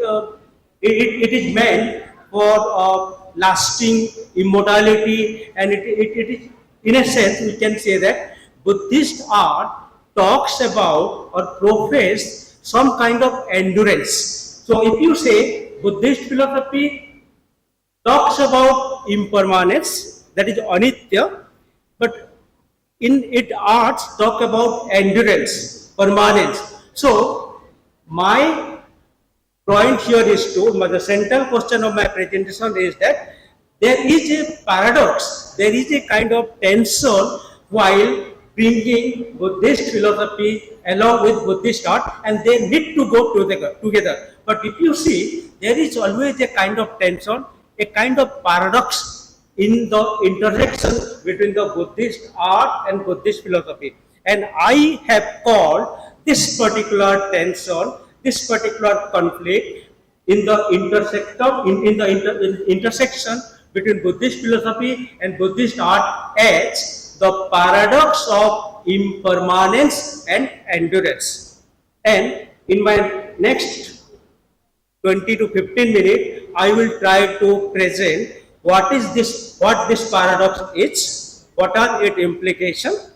it is meant for lasting immortality, and it is, in a sense we can say that Buddhist art talks about or professes some kind of endurance. So if you say Buddhist philosophy talks about impermanence, that is anitya, but in its arts talk about endurance, permanence. So my point here is the central question of my presentation is that there is a paradox, there is a kind of tension while bringing Buddhist philosophy along with Buddhist art, and they need to go together. But if you see, there is always a kind of tension, a kind of paradox in the intersection between the Buddhist art and Buddhist philosophy. And I have called this particular tension, this particular conflict in the intersection between Buddhist philosophy and Buddhist art as the paradox of impermanence and endurance. And in my next 20 to 15 minutes, I will try to present what this paradox is, what are its implications,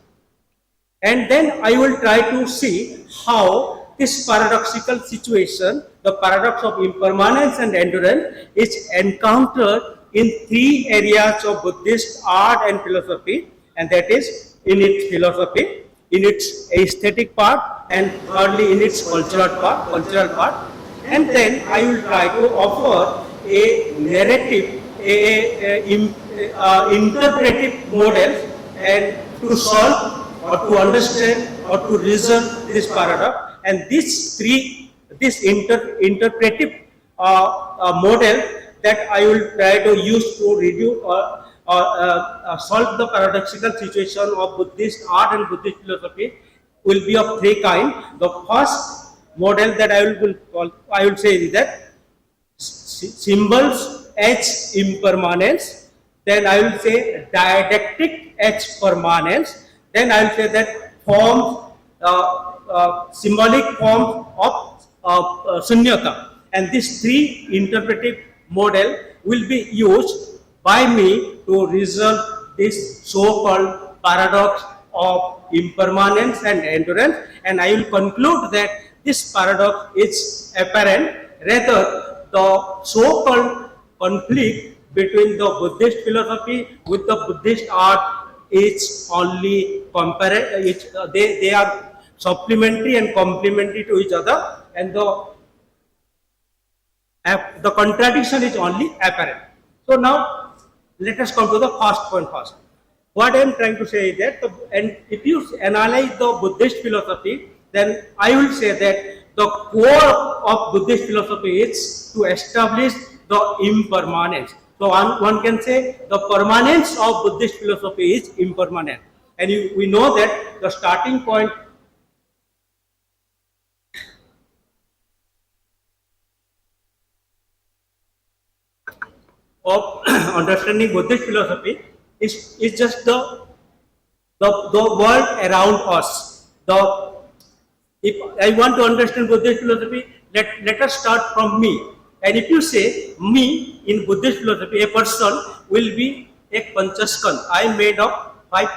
and then I will try to see how this paradoxical situation, the paradox of impermanence and endurance, is encountered in three areas of Buddhist art and philosophy, and that is in its philosophy, in its aesthetic part, and thirdly in its cultural part. And then I will try to offer a narrative, interpretive model, and to solve or to understand or to reason this paradox. And this interpretive model that I will try to use to review or solve the paradoxical situation of Buddhist art and Buddhist philosophy will be of three kinds. The first model that I will say is that symbols as impermanence, then I will say didactic as permanence, then I will say that forms, symbolic forms of sunyata. And these three interpretive model will be used by me to resolve this so-called paradox of impermanence and endurance, and I will conclude that this paradox is apparent, rather the so-called conflict between the Buddhist philosophy with the Buddhist art is only they are supplementary and complementary to each other, and the contradiction is only apparent. So now let us come to the first point first. What I am trying to say is that, and if you analyze the Buddhist philosophy, then I will say that the core of Buddhist philosophy is to establish the impermanence. So one can say the permanence of Buddhist philosophy is impermanent. And we know that the starting point of understanding Buddhist philosophy is just the world around us. If I want to understand Buddhist philosophy, let us start from me. And if you say me in Buddhist philosophy, a person will be a panchaskan. I am made of five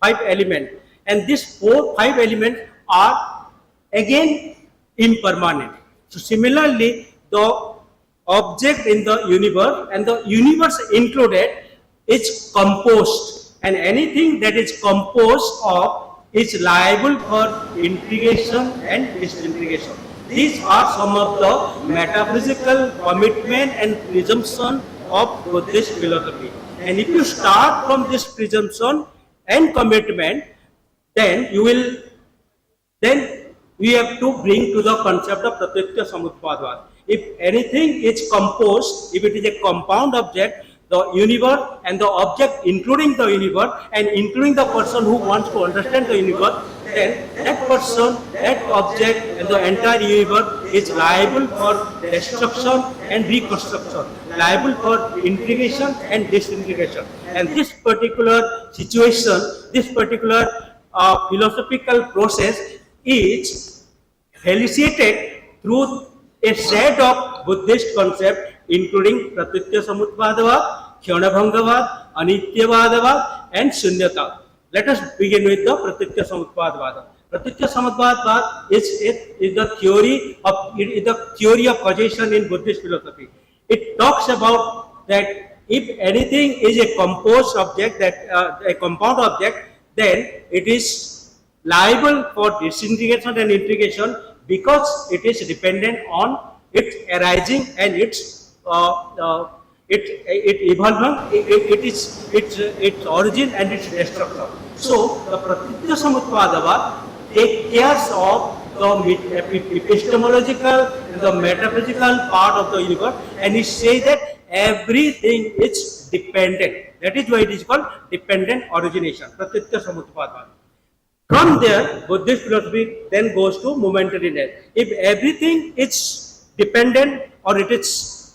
elements, and these five elements are again impermanent. So similarly, the object in the universe and the universe included is composed, and anything that is composed of is liable for integration and disintegration. These are some of the metaphysical commitment and presumption of Buddhist philosophy. And if you start from this presumption and commitment, then we have to bring to the concept of Pratitya Samutpadvad. If anything is composed, if it is a compound object, the universe and the object including the universe and including the person who wants to understand the universe, then that person, that object and the entire universe is liable for destruction and reconstruction, liable for integration and disintegration. And this particular situation, this particular philosophical process is felicitated through a set of Buddhist concepts including Pratitya Samutpadavad, Kshyanabhangavad, Anityavadavad and Shunyata. Let us begin with the Pratitya Samutpadavad. Pratitya Samutpadavad is the theory of causation in Buddhist philosophy. It talks about that if anything is a composed object, a compound object, then it is liable for disintegration and integration because it is dependent on its arising and its its origin and its destruction. So the Pratitya Samutpadavad takes care of the epistemological and the metaphysical part of the universe, and it says that everything is dependent. That is why it is called dependent origination, Pratitya Samutpadavad. From there, Buddhist philosophy then goes to momentariness. If everything is dependent or it is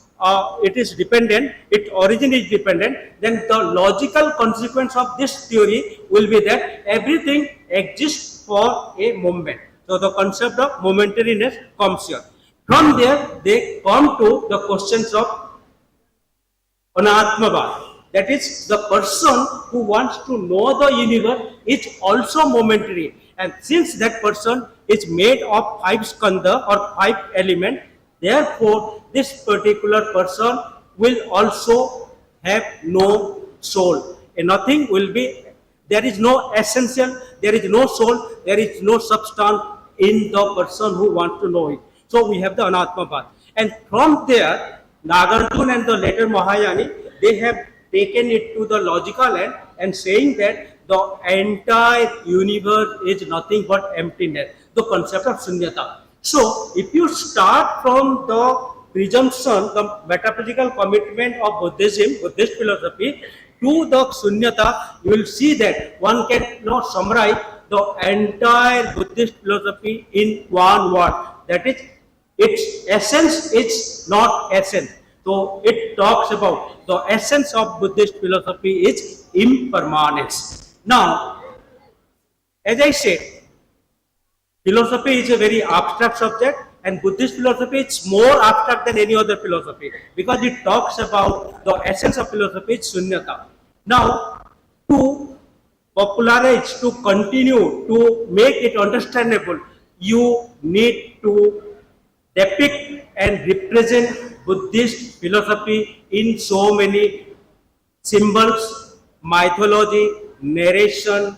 dependent, its origin is dependent, then the logical consequence of this theory will be that everything exists for a moment. So the concept of momentariness comes here. From there, they come to the questions of Anatmavad. That is, the person who wants to know the universe is also momentary. And since that person is made of five skandha or five elements, therefore, this particular person will also have no soul. And nothing will be, there is no essential, there is no soul, there is no substance in the person who wants to know it. So we have the Anatmavad. And from there, Nagarjuna and the later Mahayani, they have taken it to the logical end and saying that the entire universe is nothing but emptiness, the concept of Shunyata. So, if you start from the presumption, the metaphysical commitment of Buddhism, Buddhist philosophy, to the Shunyata, you will see that one cannot summarize the entire Buddhist philosophy in one word. That is, its essence is not essence. So, it talks about the essence of Buddhist philosophy is impermanence. Now, as I said, philosophy is a very abstract subject, and Buddhist philosophy is more abstract than any other philosophy because it talks about the essence of philosophy is Shunyata. Now, to popularize, to continue, to make it understandable, you need to depict and represent Buddhist philosophy in so many symbols, mythology, narration,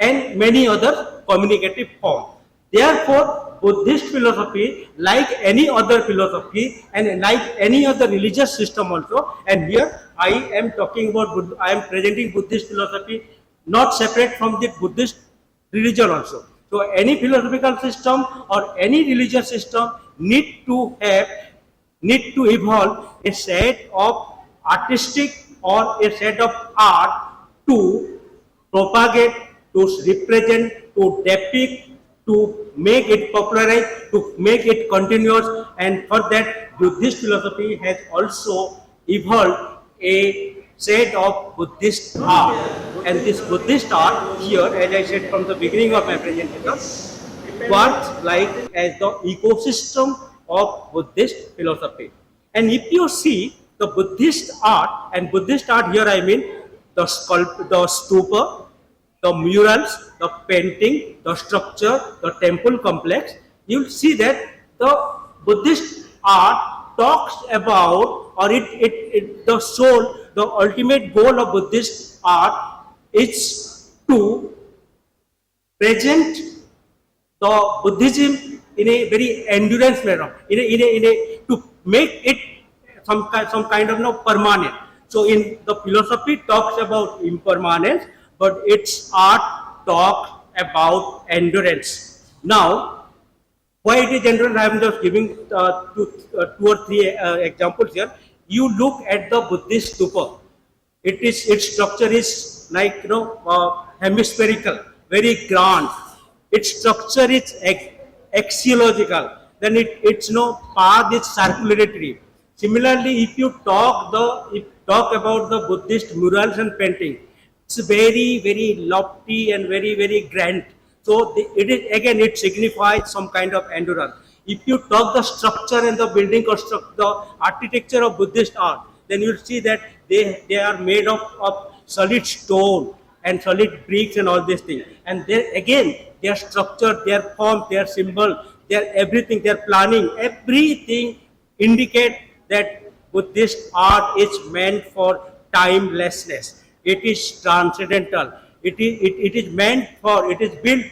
and many other communicative forms. Therefore, Buddhist philosophy, like any other philosophy and like any other religious system also, and here I am talking about, I am presenting Buddhist philosophy not separate from the Buddhist religion also. So any philosophical system or any religious system need to evolve a set of artistic or a set of art to propagate, to represent, to depict, to make it popularized, to make it continuous, and for that Buddhist philosophy has also evolved a set of Buddhist art. And this Buddhist art here, as I said from the beginning of my presentation, works like as the ecosystem of Buddhist philosophy. And if you see the Buddhist art, and Buddhist art here I mean the stupa, the murals, the painting, the structure, the temple complex, you will see that the Buddhist art talks about, or the soul, the ultimate goal of Buddhist art is to present the Buddhism in a very endurance manner, to make it some kind of permanent. So in the philosophy talks about impermanence, but its art talks about endurance. Now, why it is endurance? I am just giving two or three examples here. You look at the Buddhist stupa. Its structure is like hemispherical, very grand. Its structure is axiological. Then its path is circulatory. Similarly, if you talk about the Buddhist murals and painting, it's very, very lofty and very, very grand. So it signifies some kind of endurance. If you talk the structure and the building construct, the architecture of Buddhist art, then you will see that they are made of solid stone and solid bricks and all these things. And their structure, their form, their symbol, their everything, their planning, everything indicate that Buddhist art is meant for timelessness. It is transcendental. It is built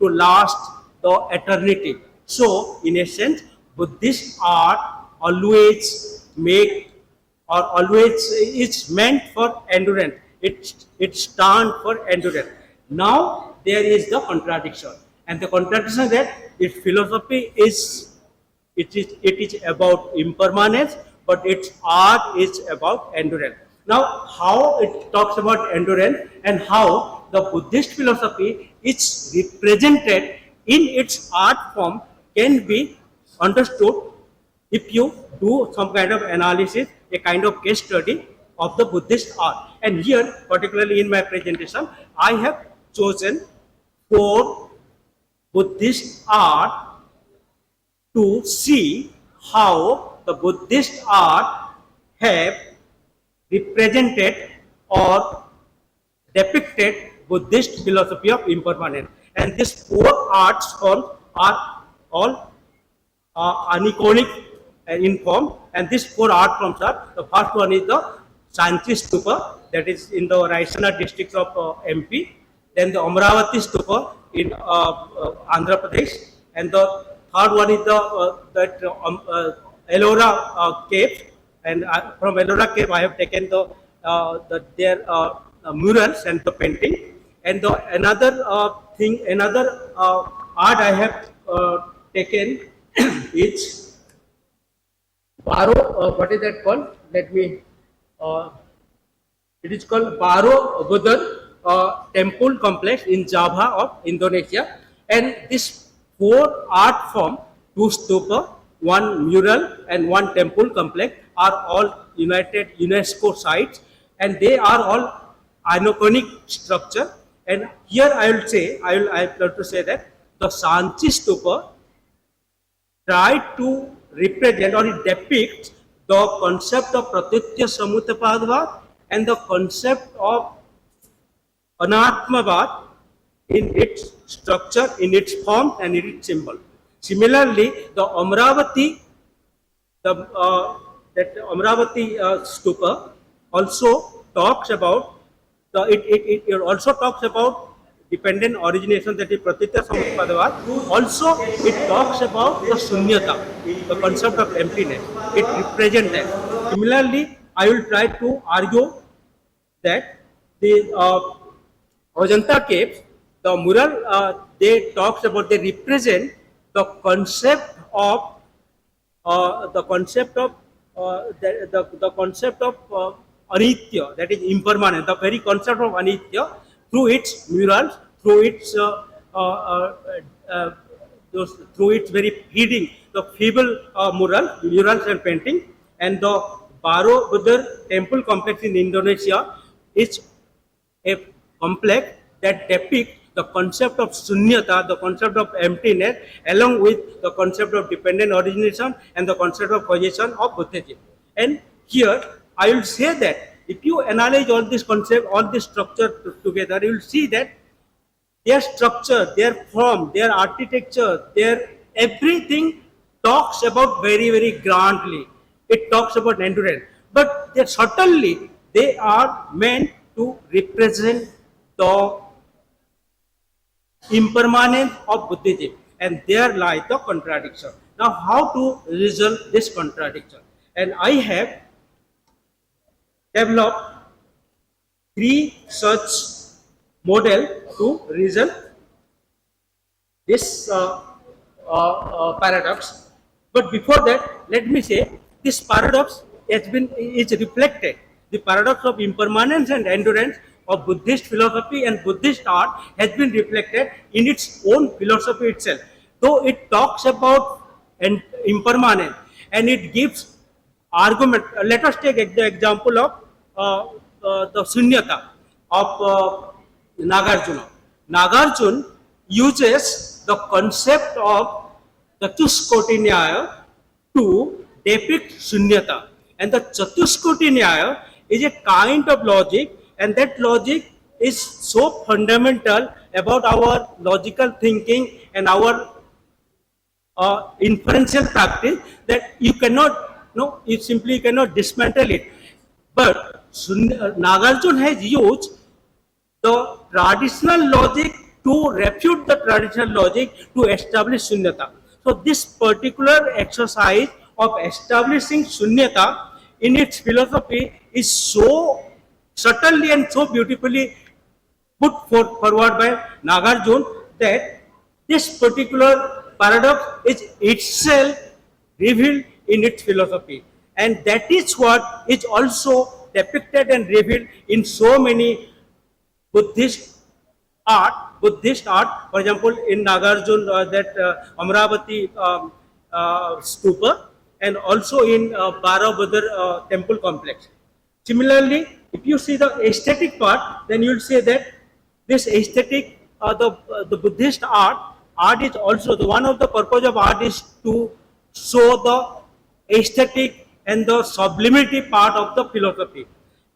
to last the eternity. So, in a sense, Buddhist art always is meant for endurance. It stands for endurance. Now there is the contradiction, and the contradiction that its philosophy is about impermanence, but its art is about endurance. Now, how it talks about endurance and how the Buddhist philosophy is represented in its art form can be understood if you do some kind of analysis, a kind of case study of the Buddhist art. And here, particularly in my presentation, I have chosen 4 Buddhist art to see how the Buddhist art have represented or depicted Buddhist philosophy of impermanence. And these 4 art forms are all aniconic in form, and these 4 art forms are, the first one is the Shanti stupa, that is in the Raiganj district of MP, then the Amravati stupa in Andhra Pradesh, and the third one is the Ellora cave, and from Ellora cave I have taken their murals and the painting, and another art I have taken is Baro, what is that called? Let me, it is called Baro Buddha temple complex in Java of Indonesia. And this 4 art form, 2 stupa, 1 mural and 1 temple complex are all United UNESCO sites, and they are all iconic structure. And here I will have to say that the Shanti stupa tried to represent or it depicts the concept of Pratitya Samutapad and the concept of Anatmavad in its structure, in its form and in its symbol. Similarly, the Amravati stupa also talks about it also talks about dependent origination, that is Pratitya Samutapad. Also, it talks about the Shunyata, the concept of emptiness. It represents that. Similarly, I will try to argue that the Ajanta caves, the mural they represent the concept of anitya, that is impermanent, the very concept of anitya, through its murals, through its very feeble murals and painting, And the Borobudur temple complex in Indonesia is a complex that depicts the concept of sunyata, the concept of emptiness, along with the concept of dependent origination and the concept of causation of Buddhism. And here I will say that if you analyze all this concept, all this structure together, you will see that their structure, their form, their architecture, their everything talks about very, very grandly. It talks about endurance. But certainly they are meant to represent the impermanence of Buddhism, and there lies the contradiction. Now, how to resolve this contradiction? And I have developed three such model to resolve this paradox. But before that, let me say this paradox is reflected. The paradox of impermanence and endurance of Buddhist philosophy and Buddhist art has been reflected in its own philosophy itself. Though it talks about impermanence and it gives argument. Let us take the example of the sunyata of Nagarjuna. Nagarjuna uses the concept of the Chatuskoti Nyaya to depict sunyata. And the Chatuskoti Nyaya is a kind of logic, and that logic is so fundamental about our logical thinking and our inferential practice that you cannot, you simply cannot dismantle it. But Nagarjuna has used the traditional logic to refute the traditional logic to establish sunyata. So this particular exercise of establishing sunyata in its philosophy is so subtly and so beautifully put forward by Nagarjuna that this particular paradox is itself revealed in its philosophy. And that is what is also depicted and revealed in so many Buddhist art. For example, in Nagarjuna, that Amravati stupa, and also in Borobudur temple complex. Similarly, if you see the aesthetic part, then you will say that this aesthetic, the Buddhist art is also one of the purpose of art is to show the aesthetic and the sublimity part of the philosophy.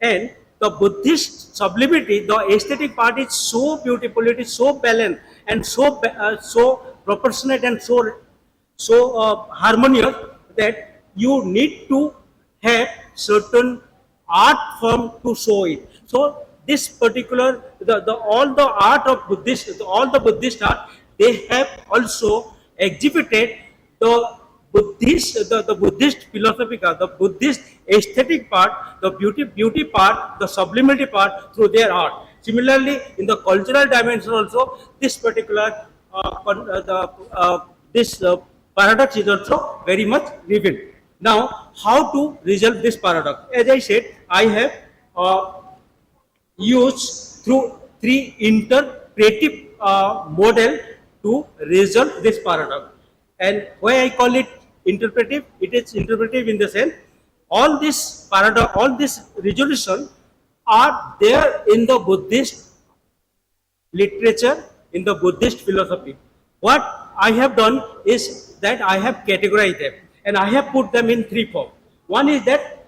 And the Buddhist sublimity, the aesthetic part is so beautiful, it is so balanced and so proportionate and so harmonious that you need to have certain art form to show it. So this particular, all the art of Buddhist, all the Buddhist art, they have also exhibited the Buddhist, the Buddhist philosophical, the Buddhist aesthetic part, the beauty part, the sublimity part through their art. Similarly, in the cultural dimension also, this particular paradox is also very much revealed. Now, how to resolve this paradox? As I said, I have used through three interpretive model to resolve this paradox. And why I call it interpretive? It is interpretive in the sense all this paradox, all this resolution are there in the Buddhist literature, in the Buddhist philosophy. What I have done is that I have categorized them and I have put them in three forms. One is that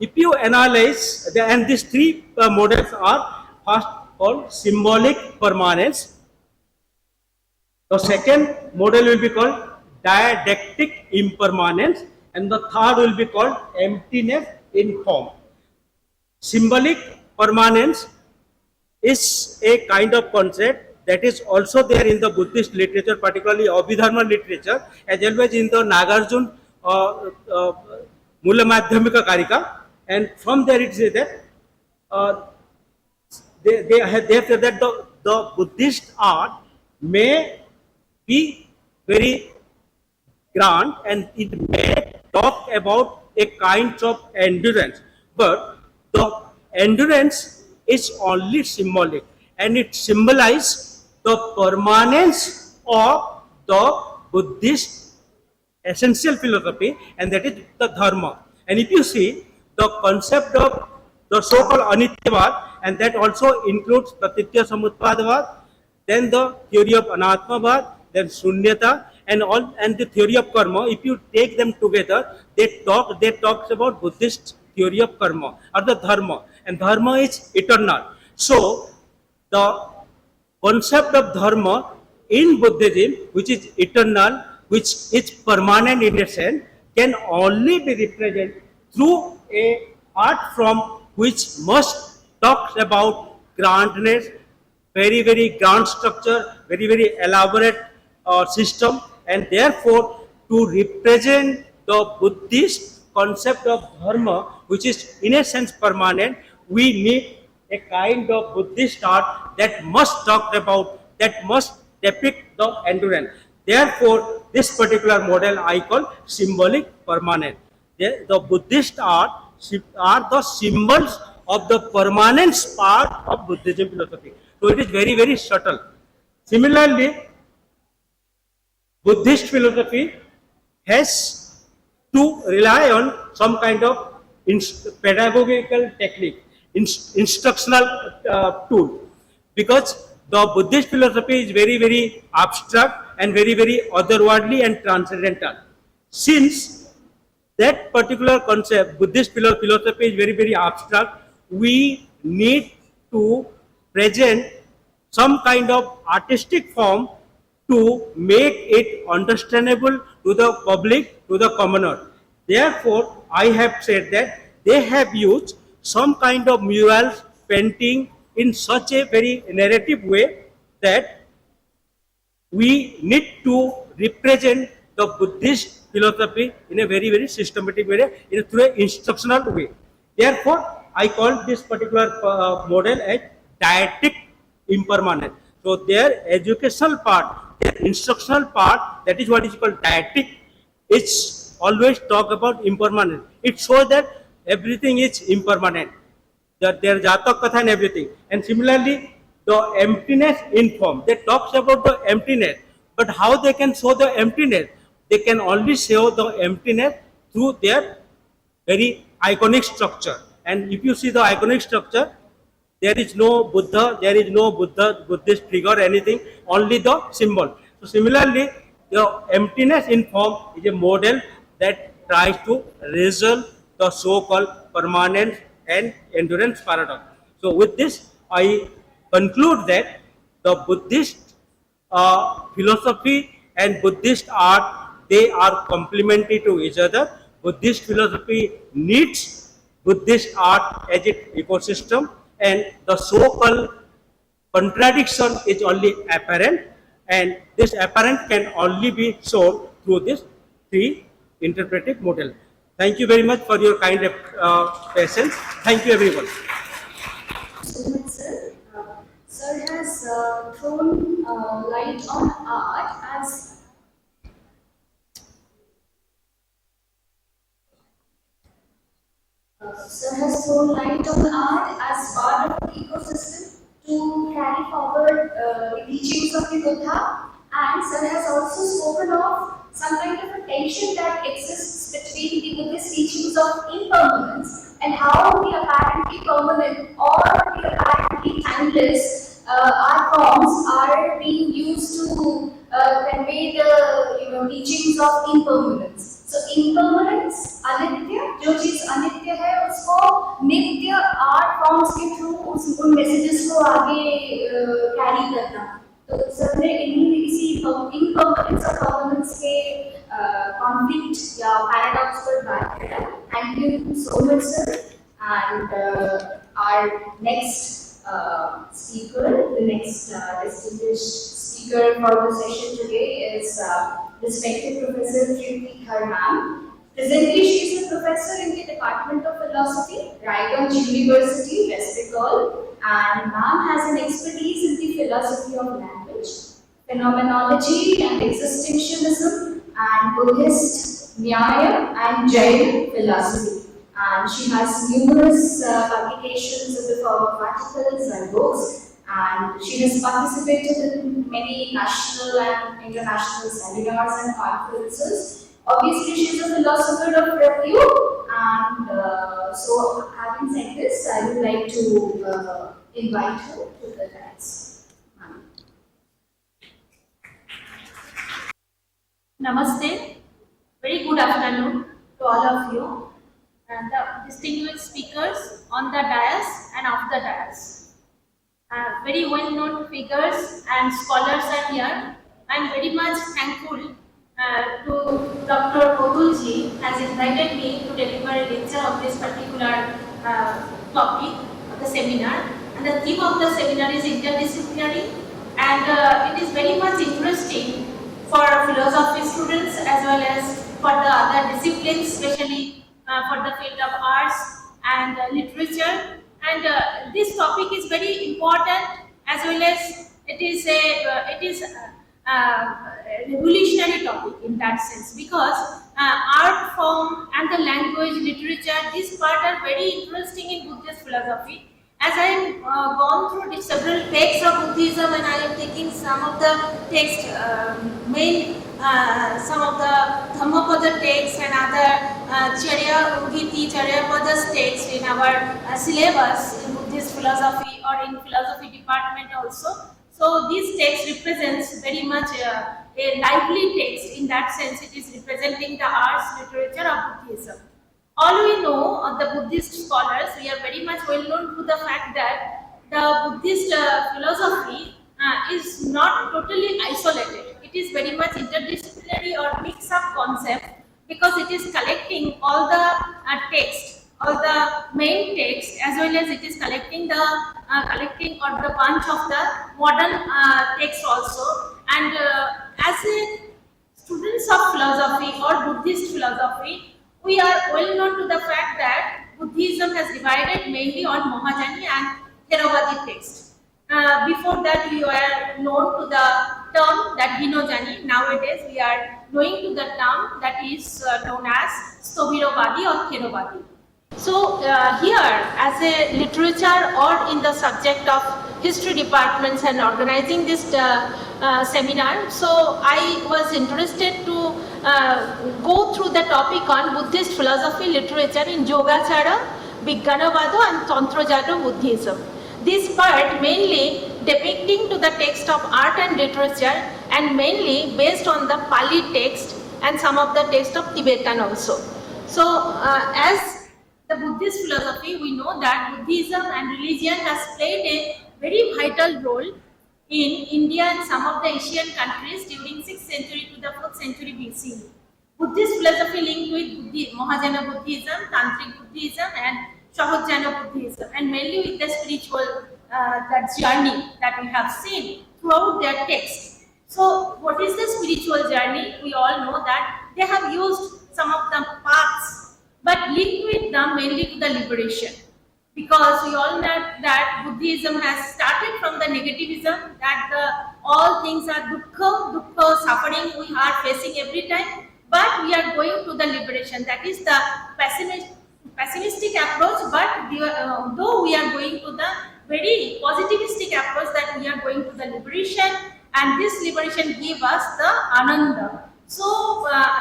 if you analyze, and these three models are first called symbolic permanence. The second model will be called didactic impermanence, and the third will be called emptiness in form. Symbolic permanence is a kind of concept that is also there in the Buddhist literature, particularly Abhidharma literature, as well as in the Nagarjuna Mula Madhyamika Karika. And from there it says that they have said that the Buddhist art may be very grand and it may talk about a kind of endurance, but the endurance is only symbolic and it symbolizes the permanence of the Buddhist essential philosophy, and that is the dharma. And if you see the concept of the so-called Anityavad, and that also includes Pratitya Samutpadavad, then the theory of Anatmavad, then Shunyata, and all, and the theory of karma. If you take them together, they talks about Buddhist theory of karma or the dharma, and dharma is eternal. So the concept of dharma in Buddhism, which is eternal, which is permanent in a sense, can only be represented through a art form which must talks about grandness, very grand structure, very elaborate system, and therefore to represent the Buddhist concept of dharma, which is in a sense permanent, we need a kind of Buddhist art that must talk about, that must depict the endurance. Therefore, this particular model I call symbolic permanent. The Buddhist art are the symbols of the permanence part of Buddhism philosophy. So it is very subtle. Similarly, Buddhist philosophy has to rely on some kind of pedagogical technique, instructional tool, because the Buddhist philosophy is very abstract and very otherworldly and transcendental. Since that particular concept, Buddhist philosophy is very abstract, we need to present some kind of artistic form to make it understandable to the public, to the commoner. Therefore, I have said that they have used some kind of murals, painting in such a very narrative way that we need to represent the Buddhist philosophy in a very systematic way, through an instructional way. Therefore, I call this particular model as didactic impermanent. So their educational part, their instructional part, that is what is called didactic, it's always talk about impermanent. It shows that everything is impermanent, that their jatak katha and everything. And similarly, the emptiness in form, they talks about the emptiness, but how they can show the emptiness? They can only show the emptiness through their very iconic structure. And if you see the iconic structure, there is no Buddha, there is no Buddhist figure, anything, only the symbol. So similarly, the emptiness in form is a model that tries to resolve the so-called permanence and endurance paradox. So with this, I conclude that the Buddhist philosophy and Buddhist art, they are complementary to each other. Buddhist philosophy needs Buddhist art as its ecosystem, and the so-called contradiction is only apparent, and this apparent can only be shown through this three interpretive model. Thank you very much for your kind patience. Thank you everyone. So much, sir. Sir has thrown light on art as Sir has thrown light on art as part of the ecosystem to carry forward the teachings of the Buddha, and Sir has also spoken of some kind of a tension that exists between the Buddhist teachings of impermanence and how the apparently permanent or the apparently timeless art forms are being used to convey the teachings of impermanence. So impermanence, अनित्य, जो चीज अनित्य है उसको नित्य art forms के through उन messages को आगे कैरी करना. तो सर ने इसी impermanence और permanence के conflict या paradox पर बात किया. Thank you so much, sir. And our next speaker, the next distinguished speaker for the session today is respected Professor Tripti Dhar. Presently, she is a professor in the Department of Philosophy, Raiganj University, West Bengal, and ma'am has an expertise in the philosophy of language, phenomenology and existentialism, and Buddhist, Nyaya and Jain philosophy. And she has numerous publications in the form of articles and books, and she has participated in many national and international seminars and conferences. Obviously, she is a philosopher of repute, And so, having said this, I would like to invite you to the dais. Namaste. Very good afternoon to all of you and the distinguished speakers on the dais and off the dais. Very well-known figures and scholars are here. I am very much thankful to Dr. Kodulji has invited me to deliver a lecture of this particular topic of the seminar. And the theme of the seminar is interdisciplinary, and it is very much interesting for philosophy students as well as for the other disciplines, especially for the field of arts and literature. And this topic is very important as well as it is a revolutionary topic in that sense, because art form and the language, literature, this part are very interesting in Buddhist philosophy. As I have gone through several texts of Buddhism, and I am taking some of the text, some of the Dhammapada texts and other Charya Udhiti, Charyapada texts in our syllabus in Buddhist philosophy or in philosophy department also. So this text represents very much a lively text. In that sense, it is representing the arts, literature of Buddhism. All we know of the Buddhist scholars, we are very much well known to the fact that the Buddhist philosophy is not totally isolated. It is very much interdisciplinary or mix-up concept, because it is collecting all the text, all the main text, as well as it is collecting the bunch of the modern text also. And as a students of philosophy or Buddhist philosophy, we are well known to the fact that Buddhism has divided mainly on Mahajani and Theravadi text. Before that, we were known to the term that Hinojani. Nowadays, we are knowing to the term that is known as Stovirovadi or Theravadi. So here, as a literature or in the subject of history departments and organizing this seminar, so I was interested to go through the topic on Buddhist philosophy literature in Yogacara, Vijnanavada and Tantrajada Buddhism. This part mainly depicting to the text of art and literature, and mainly based on the Pali text and some of the text of Tibetan also. So as the Buddhist philosophy, we know that Buddhism and religion has played a very vital role in India and some of the Asian countries during 6th century to the 4th century BC. Buddhist philosophy linked with Mahayana Buddhism, Tantric Buddhism and Sahajana Buddhism, and mainly with the spiritual that journey that we have seen throughout their text. So what is the spiritual journey? We all know that they have used some of the paths, but linked with them mainly to the liberation, because we all know that Buddhism has started from the negativism, that all things are dukkha, suffering we are facing every time, but we are going to the liberation. That is the pessimistic approach, but though we are going to the very positivistic approach, that we are going to the liberation, and this liberation gives us the ananda. So,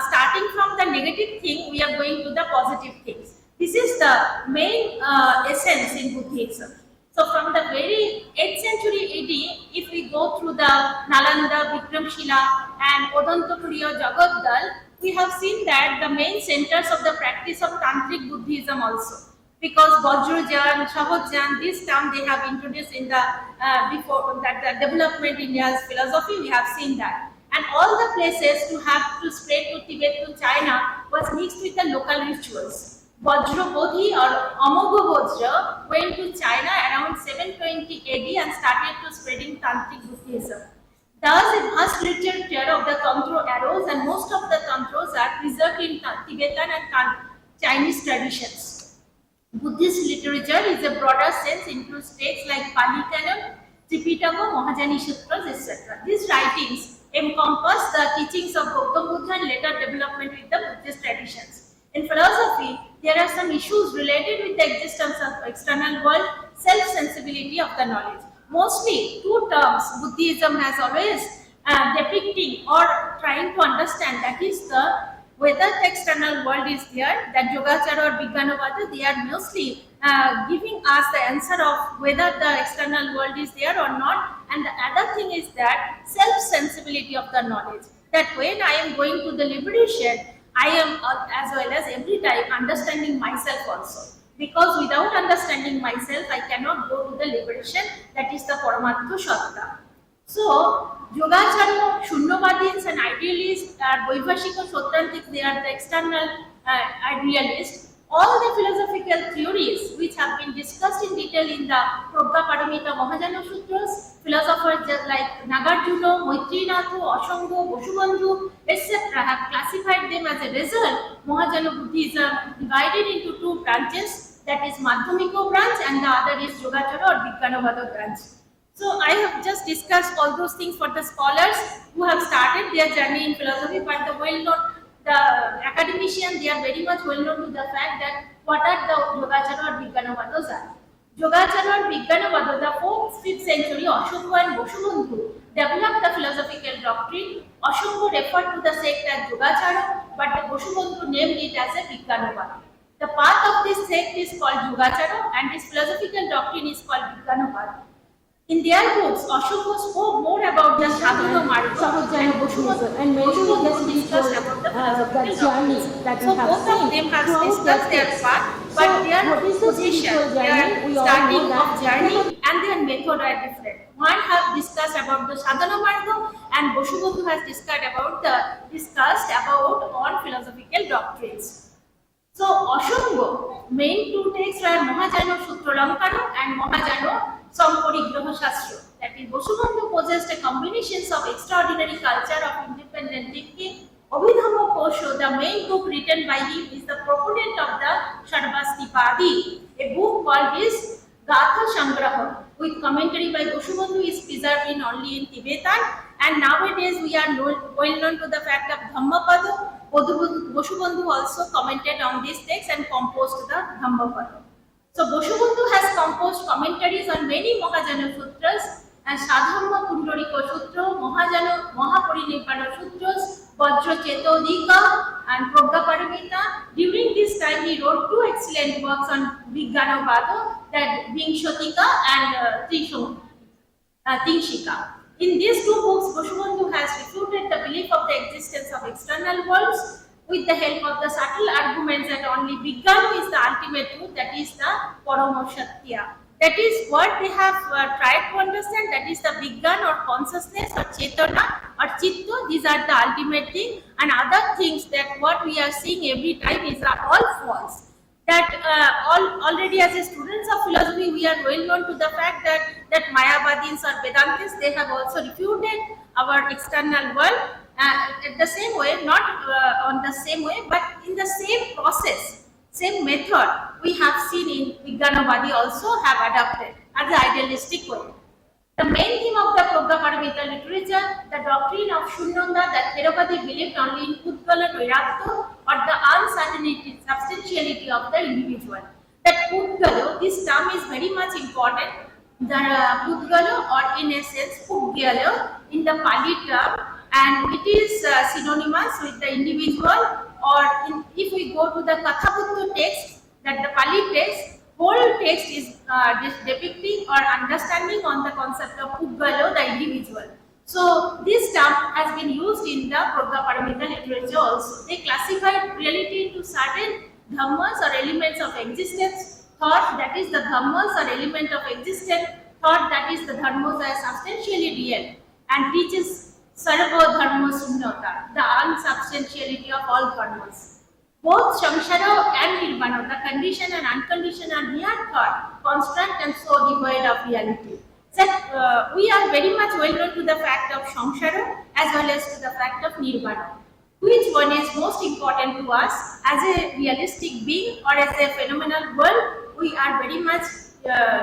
starting from the negative thing, we are going to the positive things. This is the main essence in Buddhism. So, from the very 8th century AD, if we go through the Nalanda, Vikramshila and Odantapuriya Jagatdal, we have seen that the main centers of the practice of Tantric Buddhism also. Because Vajrajan, Sahajjan, this term they have introduced in the before that the development in India's philosophy, we have seen that. And all the places to have to spread to Tibet to China was mixed with the local rituals. Vajra Bodhi or Amogha Vajra went to China around 720 AD and started to spreading Tantric Buddhism. Thus, a vast literature of the Tantra arose, and most of the Tantras are preserved in Tibetan and Chinese traditions. Buddhist literature is a broader sense, includes texts like Pali Canon, Tripitaka, Mahajani Sutras, etc. These writings encompass the teachings of Gautam Buddha and later development with the Buddhist traditions. In philosophy, there are some issues related with the existence of external world, self-sensibility of the knowledge. Mostly, two terms Buddhism has always depicting or trying to understand, that is the whether the external world is there, that Yogachara or Vijnanavada, they are mostly giving us the answer of whether the external world is there or not. And the other thing is that self-sensibility of the knowledge. That when I am going to the liberation, I am as well as every time understanding myself also. Because without understanding myself, I cannot go to the liberation, that is the Paramatma Sattva. So, Yogacharya, Shunyavadins and idealists, Vaibhashika Sotrantiks, they are the external idealists. All the philosophical theories which have been discussed in detail in the Prajnaparamita Mahajana Sutras, philosophers like Nagarjuna, Maitreenatha, Asanga, Vasubandhu, etc. have classified them as a result. Mahajana Buddhism divided into two branches, that is Madhyamika branch and the other is Yogacharya or Vijnanavada branch. So I have just discussed all those things for the scholars who have started their journey in philosophy, but the well-known, the academicians, they are very much well-known to the fact that what are the Yogacharya or Vijnanavadas are. Yogacharya or Vijnanavada, the 4th, 5th century, Asanga and Vasubandhu developed the philosophical doctrine. Asanga referred to the sect as Yogacharya, but the Vasubandhu named it as a Vijnanavada. The path of this sect is called Yogacharya and this philosophical doctrine is called Vijnanavada. In their books, Ashoka spoke more about the sadhana marga and Vasubandhu discussed about the philosophical doctrines. So both of them have discussed their path, but their position, their starting of journey and their method are different. One have discussed about the sadhana marga and Vasubandhu has discussed about on philosophical doctrines. So Asanga, main two texts are Mahajana Sutralankara and Mahajana Samparigraha Shastra. That is, Vasubandhu possessed a combination of extraordinary culture of independent thinking. Abhidhamma Kosho, the main book written by him, is the proponent of the Sarvastipadi. A book called his Gatha Sangraha, with commentary by Vasubandhu, is preserved only in Tibetan. And nowadays we are well known to the fact of Dhammapada. Vasubandhu also commented on this text and composed the Dhammapada. So Vasubandhu has composed commentaries on many Mahajana Sutras and Sadhamma Pundarika Sutra, Mahajana Mahaparinibbana Sutras, Vajra Chetodika and Prajnaparamita. During this time he wrote two excellent works on Vijnanavada, that Vingshatika and Tinshika. In these two books, Vasubandhu has refuted the belief of the existence of external worlds with the help of the subtle arguments that only Vijnana is the ultimate truth, that is the Parama Satya. That is what they have tried to understand, that is the Vijnana or consciousness or Chetana or Chitta, these are the ultimate thing, and other things that what we are seeing every time is all false. That already as a students of philosophy, we are well known to the fact that Mayavadins or Vedantis, they have also refuted our external world in the same way, not on the same way, but in the same process, same method we have seen in Vijnanavadi also have adopted as the idealistic way. The main theme of the Prajnaparamita literature, the doctrine of Shunyata, that Theravada believed only in Pudgala Vairagya or the uncertainty, substantiality of the individual. That Pudgala, this term is very much important. The Pudgala or in essence Pudgala in the Pali term, and it is synonymous with the individual, or if we go to the Kathabutta text, that the Pali text, whole text is depicting or understanding on the concept of Pudgala, the individual. So this term has been used in the Prajnaparamita literature also. They classified reality into certain dhammas or elements of existence, thought, that is the dhammas or element of existence, thought, that is the dharmas are substantially real, and teaches Sarva Dharma Sunyata, the unsubstantiality of all dharmas. Both Samsara and Nirvana, the condition and unconditioned are mere thought, construct and so devoid of reality. So, we are very much well known to the fact of Samsara as well as to the fact of Nirvana. Which one is most important to us as a realistic being or as a phenomenal world? We are very much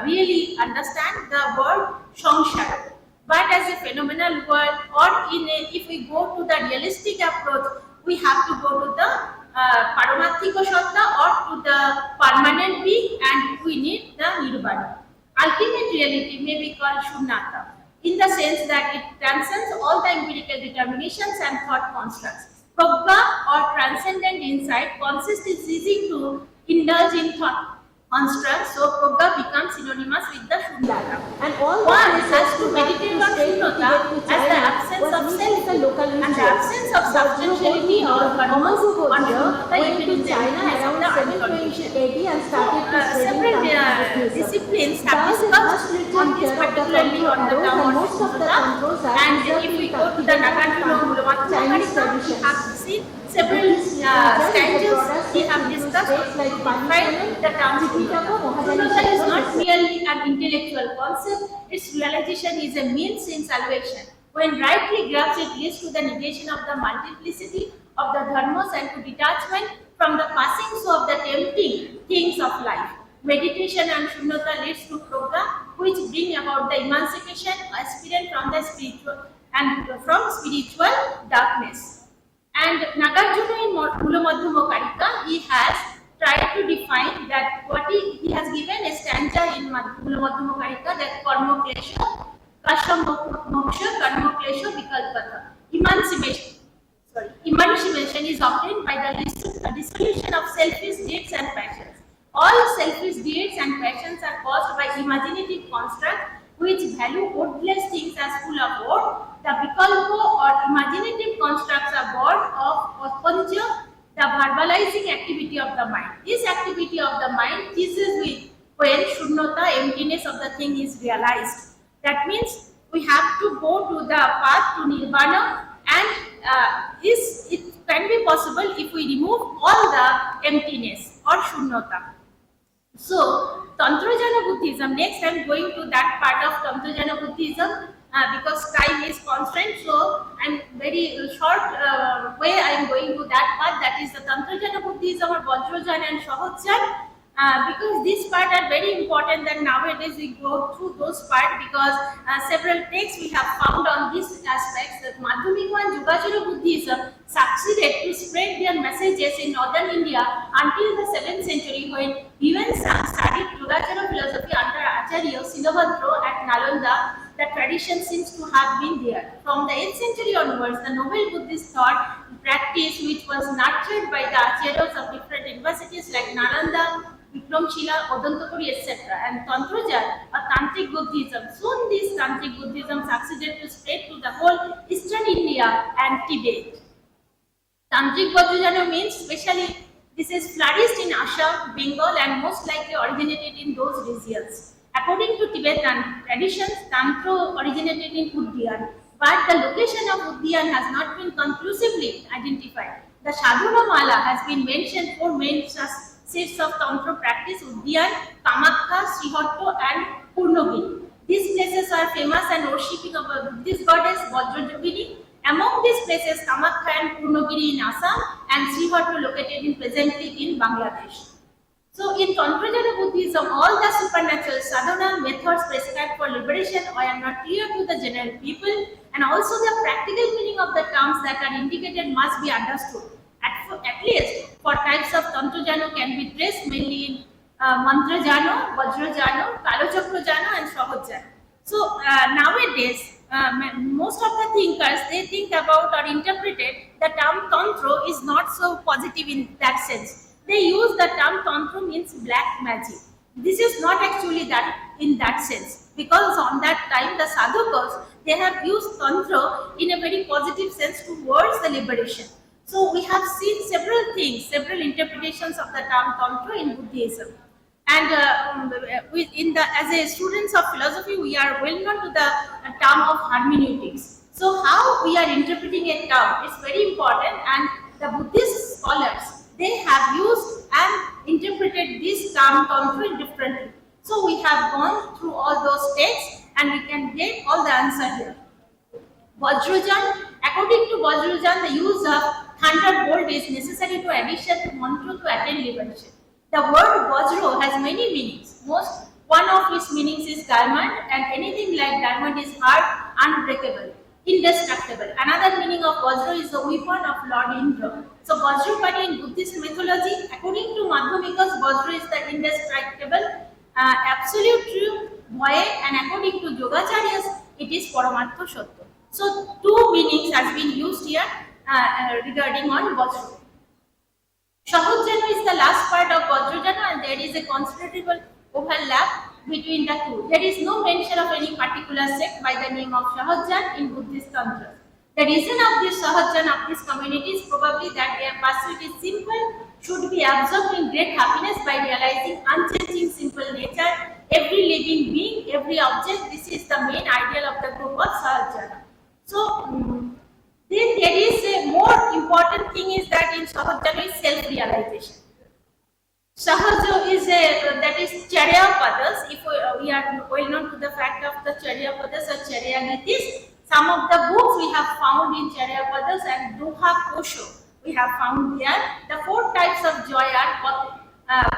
really understand the word Samsara. But as a phenomenal world, or if we go to the realistic approach, we have to go to the Paramathika Sattva or to the permanent being, and we need the Nirvana. Ultimate reality may be called Shunyata, in the sense that it transcends all the empirical determinations and thought constructs. Pragya or transcendent insight consists in ceasing to indulge in thought constructs, so Pragya becomes synonymous with the Shunyata. And all One the has to meditate on Shunyata as the absence of self and the absence of substantiality or karmas on Shunyata even in the China around 720 AD and started to several disciplines have discussed on this particularly on the term of Shunyata, and if we go to the Nagarjuna Mulamatmakarika, we have seen several stanzas we have discussed to define the term Shunyata. Shunyata is not merely an intellectual concept, its realization is a means in salvation. When rightly grasped, it leads to the negation of the multiplicity of the dharmas and to detachment from the passings of the tempting things of life. Meditation and Shunyata leads to Pragya, which bring about the emancipation aspirant from the spiritual and from spiritual darkness. And Nagarjuna in Mulamadhyamakarika, he has tried to define that what he has given a stanza in Mulamadhyamakarika that karma klesha, kasha moksha, karma klesha vikalpata. Emancipation is obtained by the dissolution of selfish deeds and passions. All selfish deeds and passions are caused by imaginative constructs which value worthless things as full of worth. The vikalpa or imaginative constructs are born of panja, the verbalizing activity of the mind. This activity of the mind ceases with when Shunyata, emptiness of the thing, is realized. That means we have to go to the path to Nirvana, and it can be possible if we remove all the emptiness or Shunyata. So, Tantrajana Buddhism, next I am going to that part of Tantrajana Buddhism because time is constrained, so I am very short way I am going to that part, that is the Tantrajana Buddhism or Vajrajana and Sahajana. Because these parts are very important, that nowadays we go through those parts because several texts we have found on these aspects that Madhyamika and Yogachara Buddhism succeeded to spread their messages in northern India until the 7th century when even studied Yogachara philosophy under Acharya Silabhadra at Nalanda. The tradition seems to have been there. From the 8th century onwards, the noble Buddhist thought practice, which was nurtured by the acharyas of different universities like Nalanda, Vikramshila, Odantapuri, etc. and Tantraja, a Tantric Buddhism. Soon this Tantric Buddhism succeeded to spread to the whole eastern India and Tibet. Tantric Vajrajana means especially this is flourished in Assam, Bengal and most likely originated in those regions. According to Tibetan traditions, Tantra originated in Uddiyan, but the location of Uddiyan has not been conclusively identified. The Sadhana Mala has been mentioned for main sets of Tantra practice: Uddiyan, Kamakhya, Srihatta and Purnagiri. These places are famous and worshipping of a Buddhist goddess Vajrajogini. Among these places, Kamakhya and Purnagiri in Assam and Srihatta located in presently in Bangladesh. So in Tantrajana Buddhism, all the supernatural sadhana methods prescribed for liberation are not clear to the general people, and also the practical meaning of the terms that are indicated must be understood. At least four types of Tantrajana can be traced mainly in Mantrajana, Vajrajana, Kalochakrajana and Sahajana. So nowadays, most of the thinkers, they think about or interpreted the term Tantra is not so positive in that sense. They use the term Tantra means black magic. This is not actually that in that sense, because on that time the sadhakas, they have used Tantra in a very positive sense towards the liberation. So we have seen several things, several interpretations of the term Tantra in Buddhism. And as a students of philosophy, we are well known to the term of hermeneutics. So how we are interpreting a term is very important, and the Buddhist scholars, they have used and interpreted this term Tantra differently. So we have gone through all those texts and we can get all the answer here. Vajrajan, according to Vajrajan, the use of thunderbolt is necessary to addition to mantra to attain liberation. The word Vajra has many meanings. One of its meanings is diamond, and anything like diamond is hard, unbreakable, indestructible. Another meaning of Vajra is the weapon of Lord Indra. So Vajrapani in Buddhist mythology, according to Madhyamikas, Vajra is the indestructible, absolute true, Bhaya, and according to Yogacharyas, it is Paramartha Sattva. So two meanings has been used here. regarding on Vajra. Shahujjana is the last part of Vajrajana, and there is a considerable overlap between the two. There is no mention of any particular sect by the name of Shahujjan in Buddhist Tantra. The reason of this Shahujjan of this community is probably that their pursuit is simple, should be absorbed in great happiness by realizing unchanging simple nature, every living being, every object. This is the main ideal of the group of Shahujjana. So, then there is a more important thing is that in Shahujjana is self-realization. Sahaja is that is Charyapadas. If we are well known to the fact of the Charyapadas or Charyagitis, some of the books we have found in Charyapadas and Duha Kosho we have found there. The four types of joy are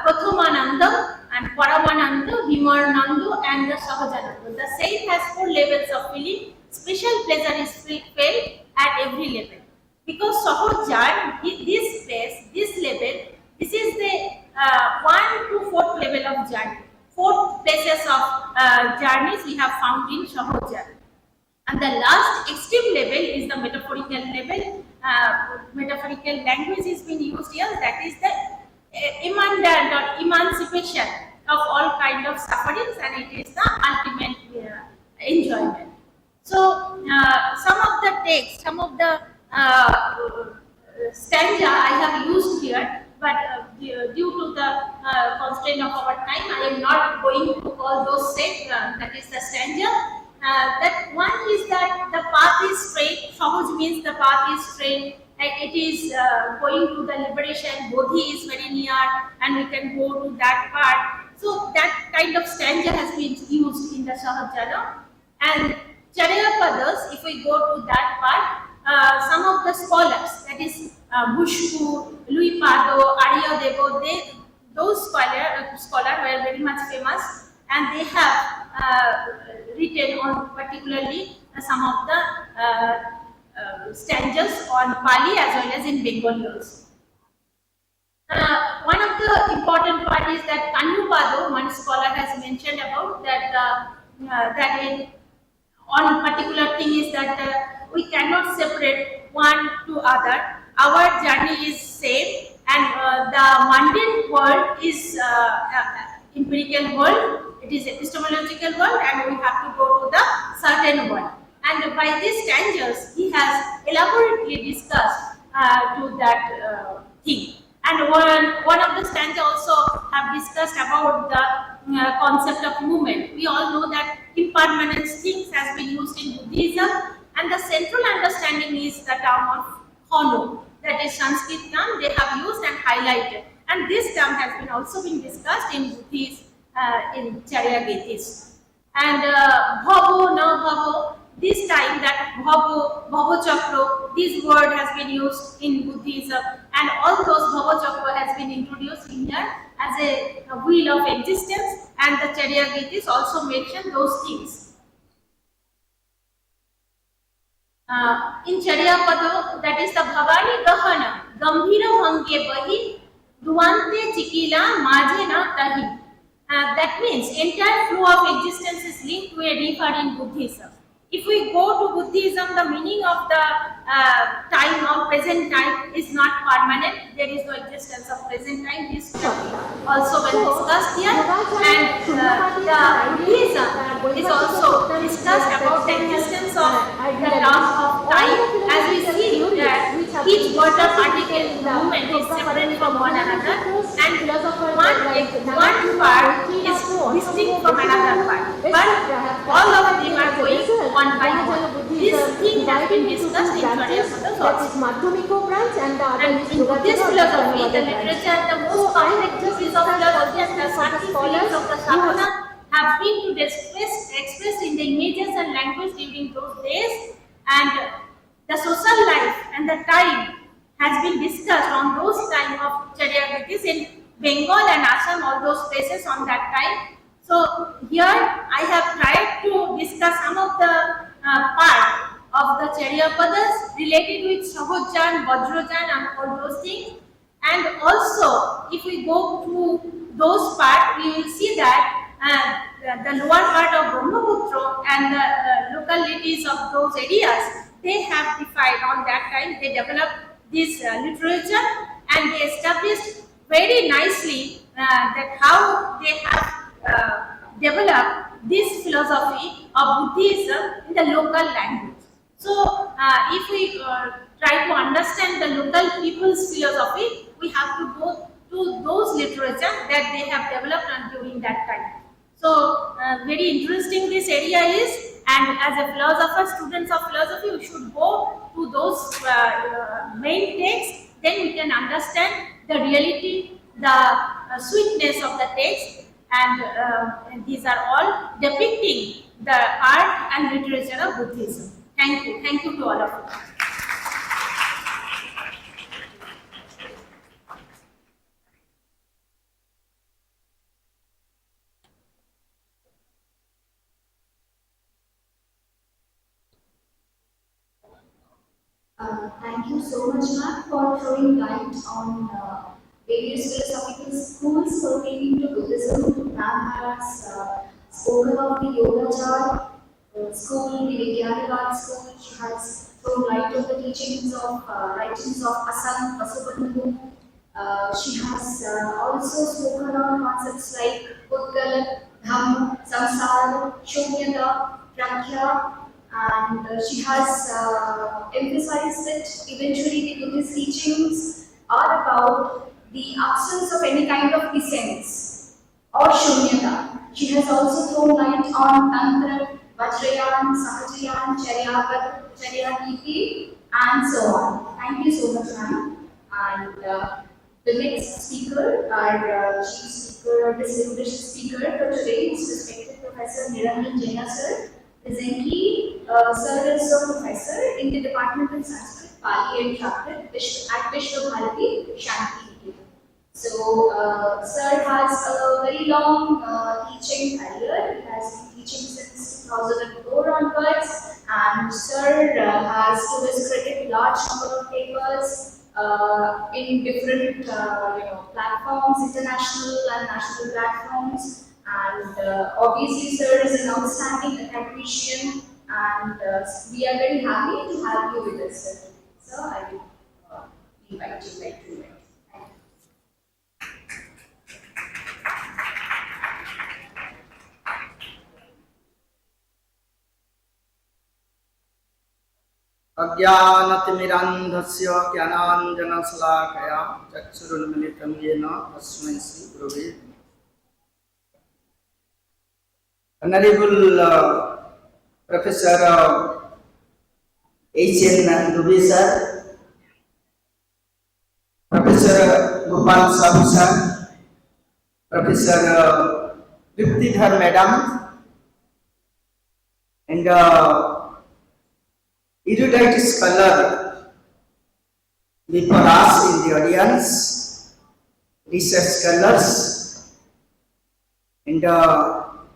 Prathamananda and Paramananda, Vimarnanda and the Sahajananda. The same has four levels of feeling. Special pleasure is felt at every level. Because Sahajan, this phase, this level, this is the 1 to 4th level of journey. 4 places of journeys we have found in Sahajan. And the last extreme level is the metaphorical level. Metaphorical language is being used here. That is the emancipation of all kind of sufferings, and it is the ultimate enjoyment. So, some of the text, some of the stanza I have used here, but due to the constraint of our time, I am not going to all those set. That is the stanza. That one is that the path is straight. Sahuj means the path is straight. It is going to the liberation. Bodhi is very near, and we can go to that part. So that kind of stanza has been used in the Shahajana. And Charyapadas, if we go to that part, some of the scholars, that is Bushku, Louis Pado, Arya Devo, those scholars were very much famous, and they have written on particularly some of the stanzas on Pali as well as in Bengali also. One of the important part is that Kanupado, one scholar has mentioned about that on particular thing is that we cannot separate one to other. Our journey is same, and the mundane world is empirical world. It is epistemological world, and we have to go to the certain world. And by these stanzas, he has elaborately discussed to that thing. And one of the stanzas also have discussed about the concept of movement. We all know that impermanence things has been used in Buddhism, and the central understanding is the term of Hono. That is Sanskrit term they have used and highlighted. And this term has been also been discussed in Buddhist in Charyagitis. And Bhavo, na Bhavo, this time that Bhavo, Bhavo Chakra, this word has been used in Buddhism, and all those Bhavo Chakra has been introduced in here as a wheel of existence, and the Charyagitis also mention those things. In Charyapada, that is the Bhavani Gahana, Gambhira Bhange Bahi, Duante Chikila Majena Tahi. That means entire flow of existence is linked to a river in Buddhism. If we go to Buddhism, the meaning of the time of present time is not permanent. There is no existence of present time. This also been discussed here. And the Buddhism is also discussed about the existence of the term of time. As we see that each water particle movement is separate from one another, and one part is distinct from another part. But all of them are going one by one. This thing has been discussed in Charyapada also. And in Buddhist philosophy, the literature, the most complex theories of philosophy and the Shanti feelings of the sadhana have been expressed in the images and language during those days, and the social life and the time has been discussed on those time of Charyagitis in Bengal and Assam, all those places on that time. So here I have tried to discuss some of the part of the Charyapadas related with Shahujjan, Vajrajan and all those things. And also if we go to those parts, we will see that the lower part of Brahmaputra and the localities of those areas, they have defined on that time. They developed this literature, and they established very nicely that how they have developed this philosophy of Buddhism in the local language. So, if we try to understand the local people's philosophy, we have to go to those literature that they have developed during that time. So, very interesting this area is, and as a philosopher, students of philosophy, we should go to those main texts, then we can understand the reality, the sweetness of the text, and these are all depicting the art and literature of Buddhism. Thank you to all of you. Thank you so much, ma'am, for throwing light on various philosophical schools pertaining to Buddhism. Ma'am has spoken of the Yogacar school, the Iconography school. She has thrown light on the teachings of writings of Asam Vasubandhu. She has also spoken on concepts like Udgal, Dham, Samsara, Shunyata, Prakya, and she has emphasized that eventually the Buddhist teachings are about the absence of any kind of essence or shunyata. She has also thrown light on Tantra, Vajrayan, Sahajayan, Charyapad, Charyatiti, and so on. Thank you so much, ma'am. And the next speaker, our chief speaker, distinguished speaker for today is respected Professor Niranjan Jena, sir. Presently, sir is a professor in the Department of Sanskrit, Pali and Prakrit at Visva Bharti, Shanti. So, sir has a very long teaching career. He has been teaching since 2004 onwards, and sir has to his credit large number of papers in different platforms, international and national platforms. And obviously, sir is an outstanding academician, and we are very happy to have you with us, sir. So, I will invite you back to it. अज्ञानतिमिरान्धस्य ज्ञानाञ्जनशलाकया चक्षुरुन्मिलितं येन तस्मै श्रीगुरवे नमः। Honorable Professor H.N. Dubey sir, Professor Gopal Sahu sir, Professor Tripti Dhar madam, and erudite scholar before us in the audience, research scholars, and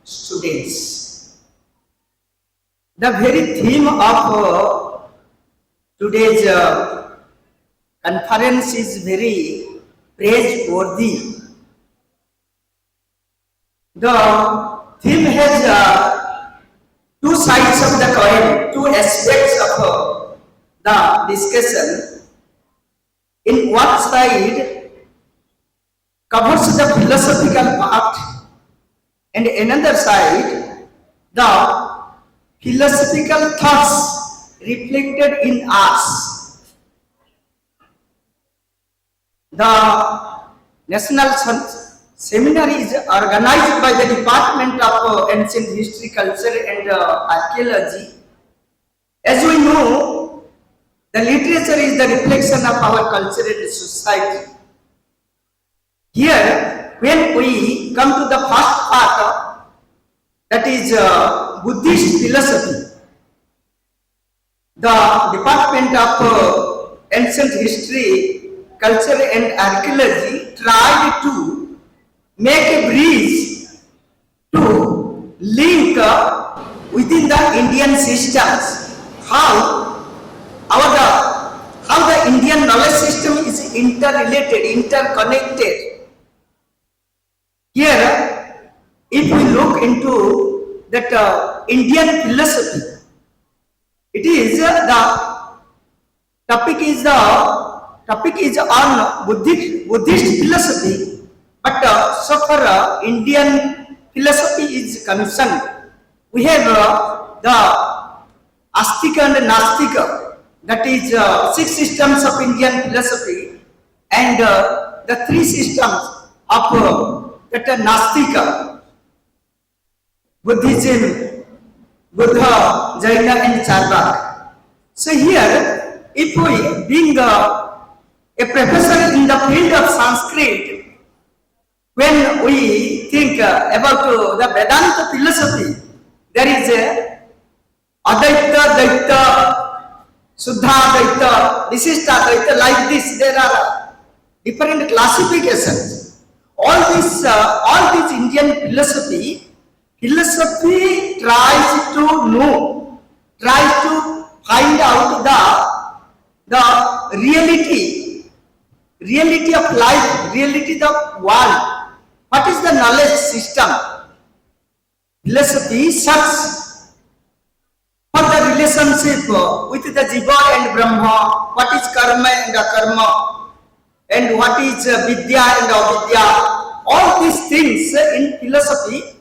students. The very theme of today's conference is very praiseworthy. The theme has two sides of the coin, two aspects of the discussion. In one side covers the philosophical part, and another side the philosophical thoughts reflected in us. The National Seminar is organized by the Department of Ancient History, Culture and Archaeology. As we know, the literature is the reflection of our culture and society. Here, when we come to the first part, that is Buddhist philosophy, the Department of Ancient History, Culture and Archaeology tried to make a bridge to link within the Indian systems how the Indian knowledge system is interrelated, interconnected. Here, if we look into that Indian philosophy, it It is topic is on Buddhist philosophy, but so far Indian philosophy is concerned, we have the Astika and Nastika, that is 6 systems of Indian philosophy, and the 3 systems of that Nastika, Buddhism, Buddha, Jena and Charvak. So here, if we being a professor in the field of Sanskrit, when we think about the Vedanta philosophy, there is a Advaita, Dvaita, Suddha Dvaita, Visishta Dvaita, like this. There are different classifications. All this Indian philosophy tries to know, tries to find out the reality of life, reality of world. What is the knowledge system? Philosophy searches for the relationship with the Jiva and Brahma, what is karma and akarma, and what is vidya and avidya. All these things in philosophy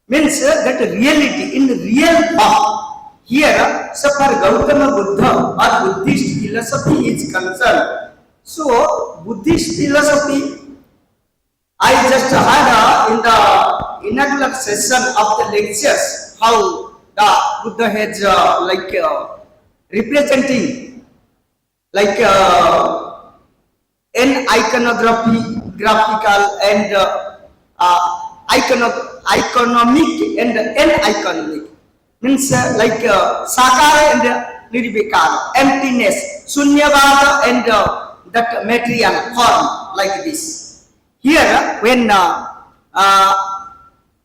means that reality in real form. Here, so far Gautama Buddha or Buddhist philosophy is concerned. So, Buddhist philosophy, I just heard in the inaugural session of the lectures how the Buddha has representing like an iconography, graphical and iconomic and an-iconomic, means like sakara and nirvikara, emptiness, sunyavada and that material form, like this. Here, when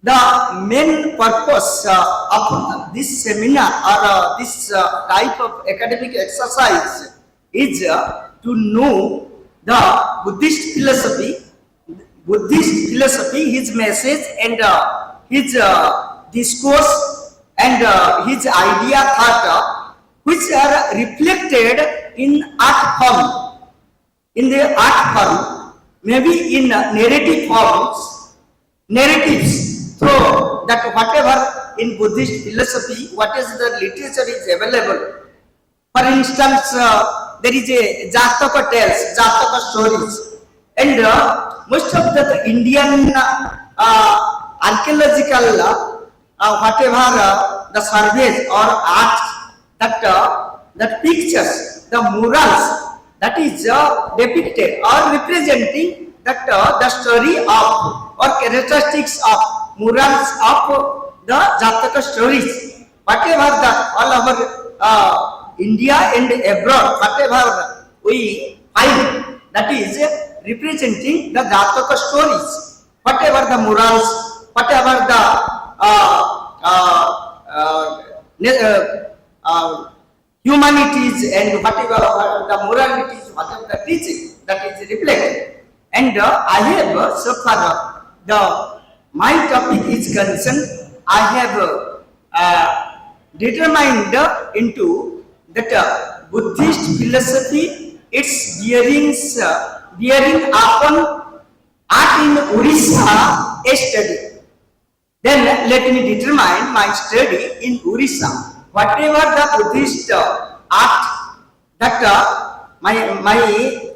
the main purpose of this seminar or this type of academic exercise is to know the Buddhist philosophy, his message and his discourse and his idea thought, which are reflected in art form. In the art form, maybe in narratives. So that whatever in Buddhist philosophy, what is the literature is available. For instance, there is a Jataka tales, Jataka stories, and most of the Indian archaeological whatever the surveys or arts that pictures, the murals that is depicted or representing that the story of or characteristics of murals of the Jataka stories. Whatever the all over India and abroad, whatever we find, that is representing the Jataka stories. Whatever the murals, whatever the humanities and whatever the moralities, whatever the teaching, that is reflected. And I have so far my topic is concerned, I have determined into that Buddhist philosophy, its bearing upon art in Orissa a study. Then let me determine my study in Orissa. Whatever the Buddhist art that my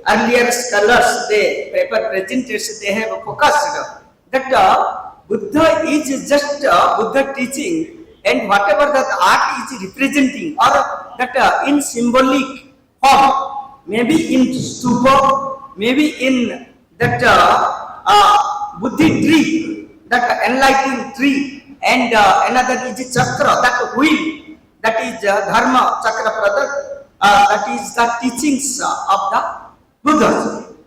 earlier scholars, they paper presenters, they have focused that Buddha is just Buddha teaching, and whatever that art is representing or that in symbolic form, maybe in stupa, maybe in that Buddhi tree, that enlightening tree, and another is chakra, that wheel, that is dharma chakra pradha, that is the teachings of the Buddha.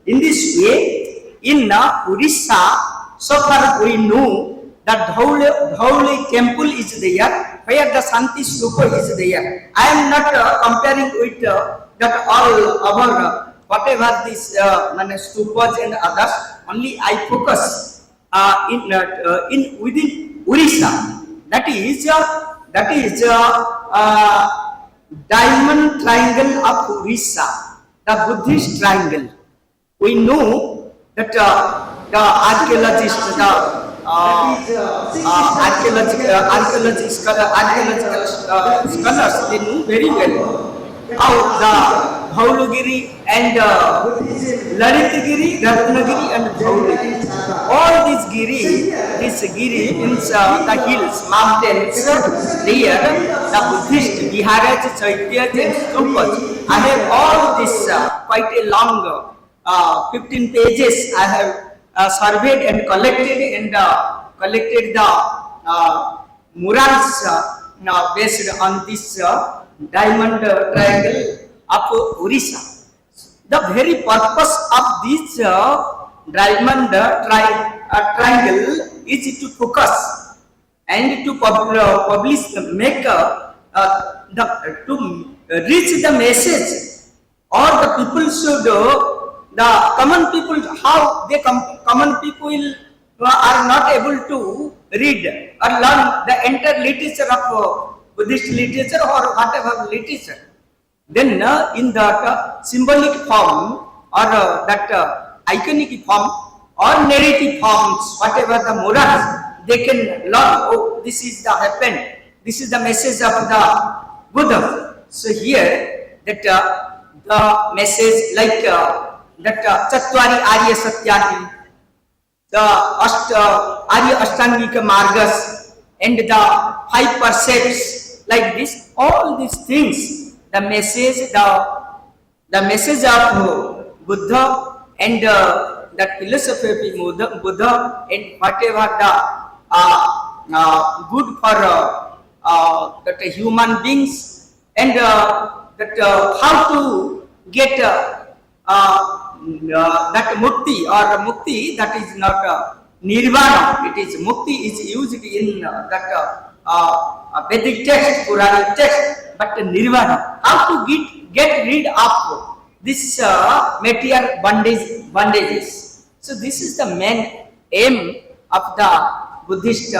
In this way, in Orissa, so far we know that Dhauli temple is there, where the Shanti stupa is there. I am not comparing with that all our whatever this stupas and others. Only I focus in within Orissa. That is diamond triangle of Orissa, the Buddhist triangle. We know that the archaeologists, the archaeological scholars, they know very well how the Dhaulagiri and Lalitagiri, Ratnagiri and Dhaulagiri, all these giri means the hills, mountains, there the Buddhist Viharaj, Chaityas and stupas. I have all this quite a long 15 pages I have surveyed and collected the murals based on this diamond triangle of Orissa. The very purpose of this diamond triangle is to focus and to publish, make to reach the message, or the people should, the common people, how the common people are not able to read or learn the entire literature of Buddhist literature or whatever literature. Then in that symbolic form or that iconic form or narrative forms, whatever the morals, they can learn, oh, this is the happened, this is the message of the Buddha. So here that the message like that Chatwari Arya Satyani, the Arya Ashtangika Margas and the 5 precepts, like this, all these things, the message of Buddha and that philosophy of Buddha and whatever the good for that human beings and that how to get that mukti or mukti, that is not nirvana, it is mukti is used in that Vedic text, Puranic text, but nirvana, how to get rid of this material bondages. So this is the main aim of the Buddhist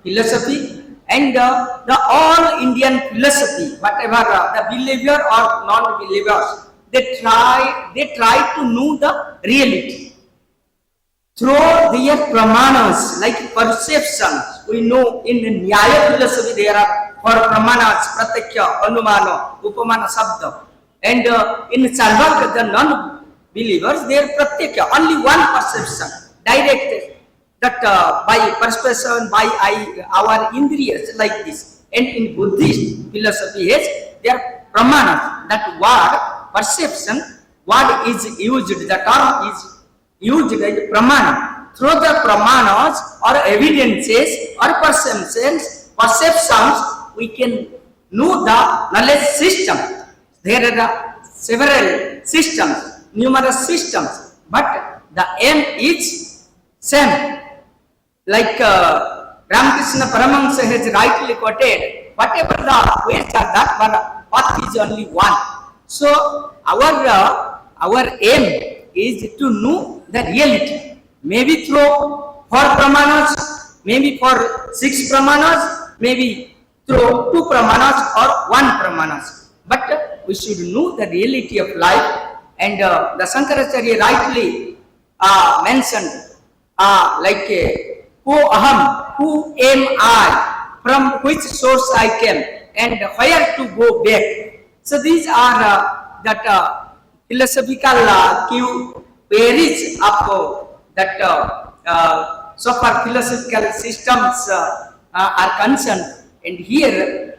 philosophy and the all Indian philosophy, whatever the believer or non-believers, they try to know the reality through their pramanas, like perceptions. We know in Nyaya philosophy there are 4 pramanas: pratyakya, anumana, upamana, sabda. And in Charvaka, the non-believers, they are pratyakya, only one perception, directed, that by perception, by our indriyas, like this. And in Buddhist philosophy, yes, there are pramanas, that word, perception, word is used, the term is used as pramana. Through the pramanas or evidences or perceptions, we can know the knowledge system. There are several systems, numerous systems, but the aim is same. Like Ramakrishna Paramahansa has rightly quoted, whatever the ways are, that path is only one. So our aim is to know the reality. Maybe through 4 pramanas, maybe for 6 pramanas, maybe through 2 pramanas or 1 pramanas. But we should know the reality of life, and the Shankaracharya rightly mentioned like who aham, who am I, from which source I came, and where to go back. So these are that philosophical queries of that so far philosophical systems are concerned. And here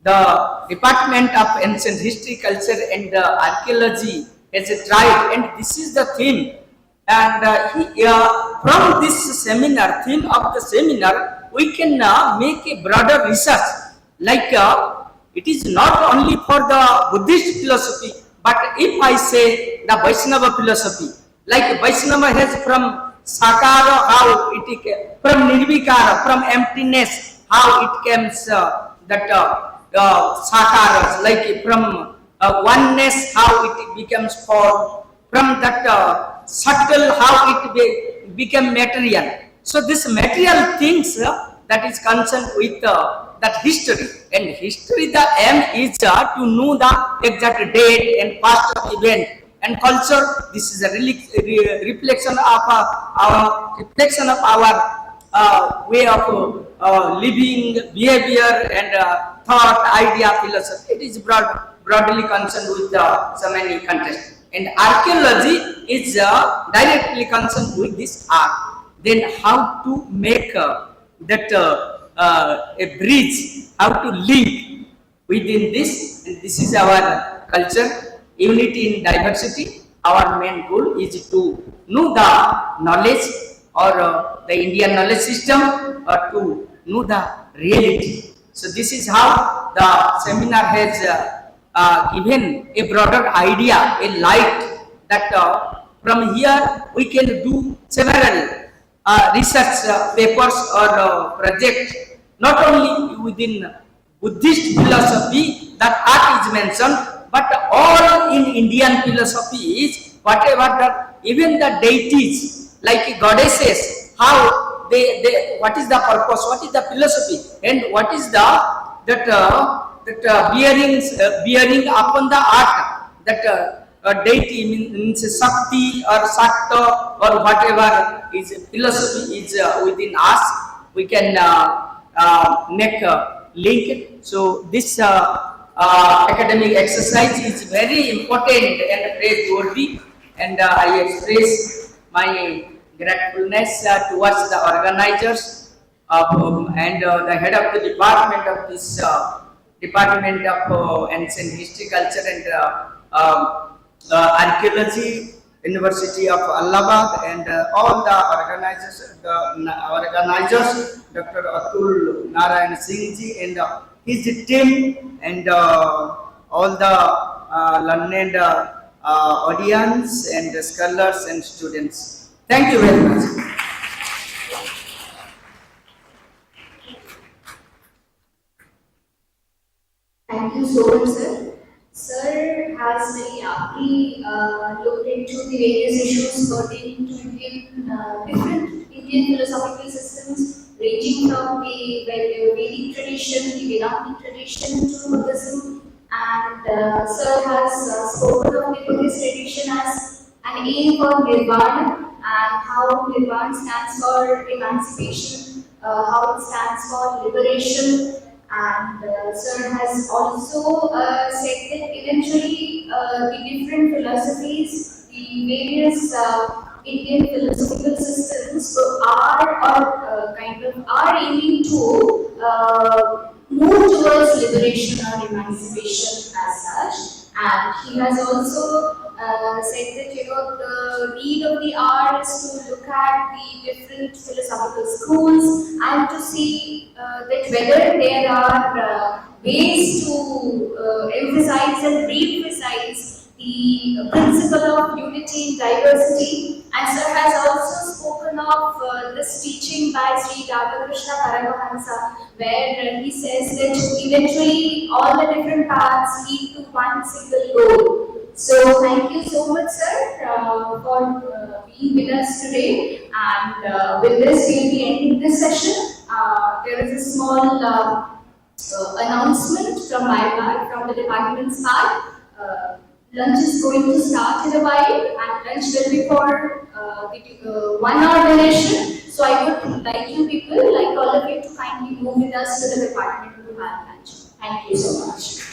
the Department of Ancient History, Culture and Archaeology has tried, and this is the theme. And from this seminar, theme of the seminar, we can make a broader research. Like it is not only for the Buddhist philosophy, but if I say the Vaishnava philosophy, like Vaishnava has from Sakara, how it from Nirvikara, from emptiness, how it comes that Sakaras, like from oneness, how it becomes form, from that subtle, how it become material. So this material things, the that is concerned with that history. And history, the aim is to know the exact date and past of event. And culture, this is a reflection of our way of living, behavior, and thought, idea, philosophy. It is broadly concerned with so many contexts. And archaeology is directly concerned with this art. Then how to make that a bridge, how to link within this, and this is our culture. Unity in diversity. Our main goal is to know the knowledge or the Indian knowledge system, or to know the reality. So this is how the seminar has given a broader idea, a light, that from here we can do several research papers or projects, not only within Buddhist philosophy that art is mentioned, but all in Indian philosophy is whatever even the deities like goddesses, how they what is the purpose, what is the philosophy, and what is the bearing upon the art, that deity means Shakti or Sakta or whatever is philosophy is within us. We can make a link. So this academic exercise is very important and praiseworthy, and I express my gratefulness towards the organizers and the head of the department of this Department of Ancient History, Culture and Archaeology, University of Allahabad, and all the organizers, Dr. Atul Narayan Singh ji and his team, and all the learned audience and scholars and students. Thank you very much. Thank you so much, sir. Sir has very aptly looked into the various issues pertaining to different Indian philosophical systems, ranging from the Vedic tradition, the Vedantic tradition to Buddhism, and sir has spoken of the Buddhist tradition as an aim for Nirvana, and how Nirvana stands for emancipation, how it stands for liberation. And sir has also said that eventually the different philosophies, the various Indian philosophical systems are aiming to move towards liberation or emancipation as such. And he has also said that the need of the hour is to look at the different philosophical schools and to see that whether there are ways to emphasize and re-emphasize the principle of unity in diversity. And sir has also spoken of this teaching by Sri Ramakrishna Paramahansa, where he says that eventually all the different paths lead to one single goal. So thank you so much, sir, for being with us today. And with this, we will be ending this session. There is a small announcement from my part, from the department's part. Lunch is going to start in a while, and lunch will be for the 1 hour duration. So I would like you people, like all of you, to kindly move with us to the department to have lunch. Thank you so much.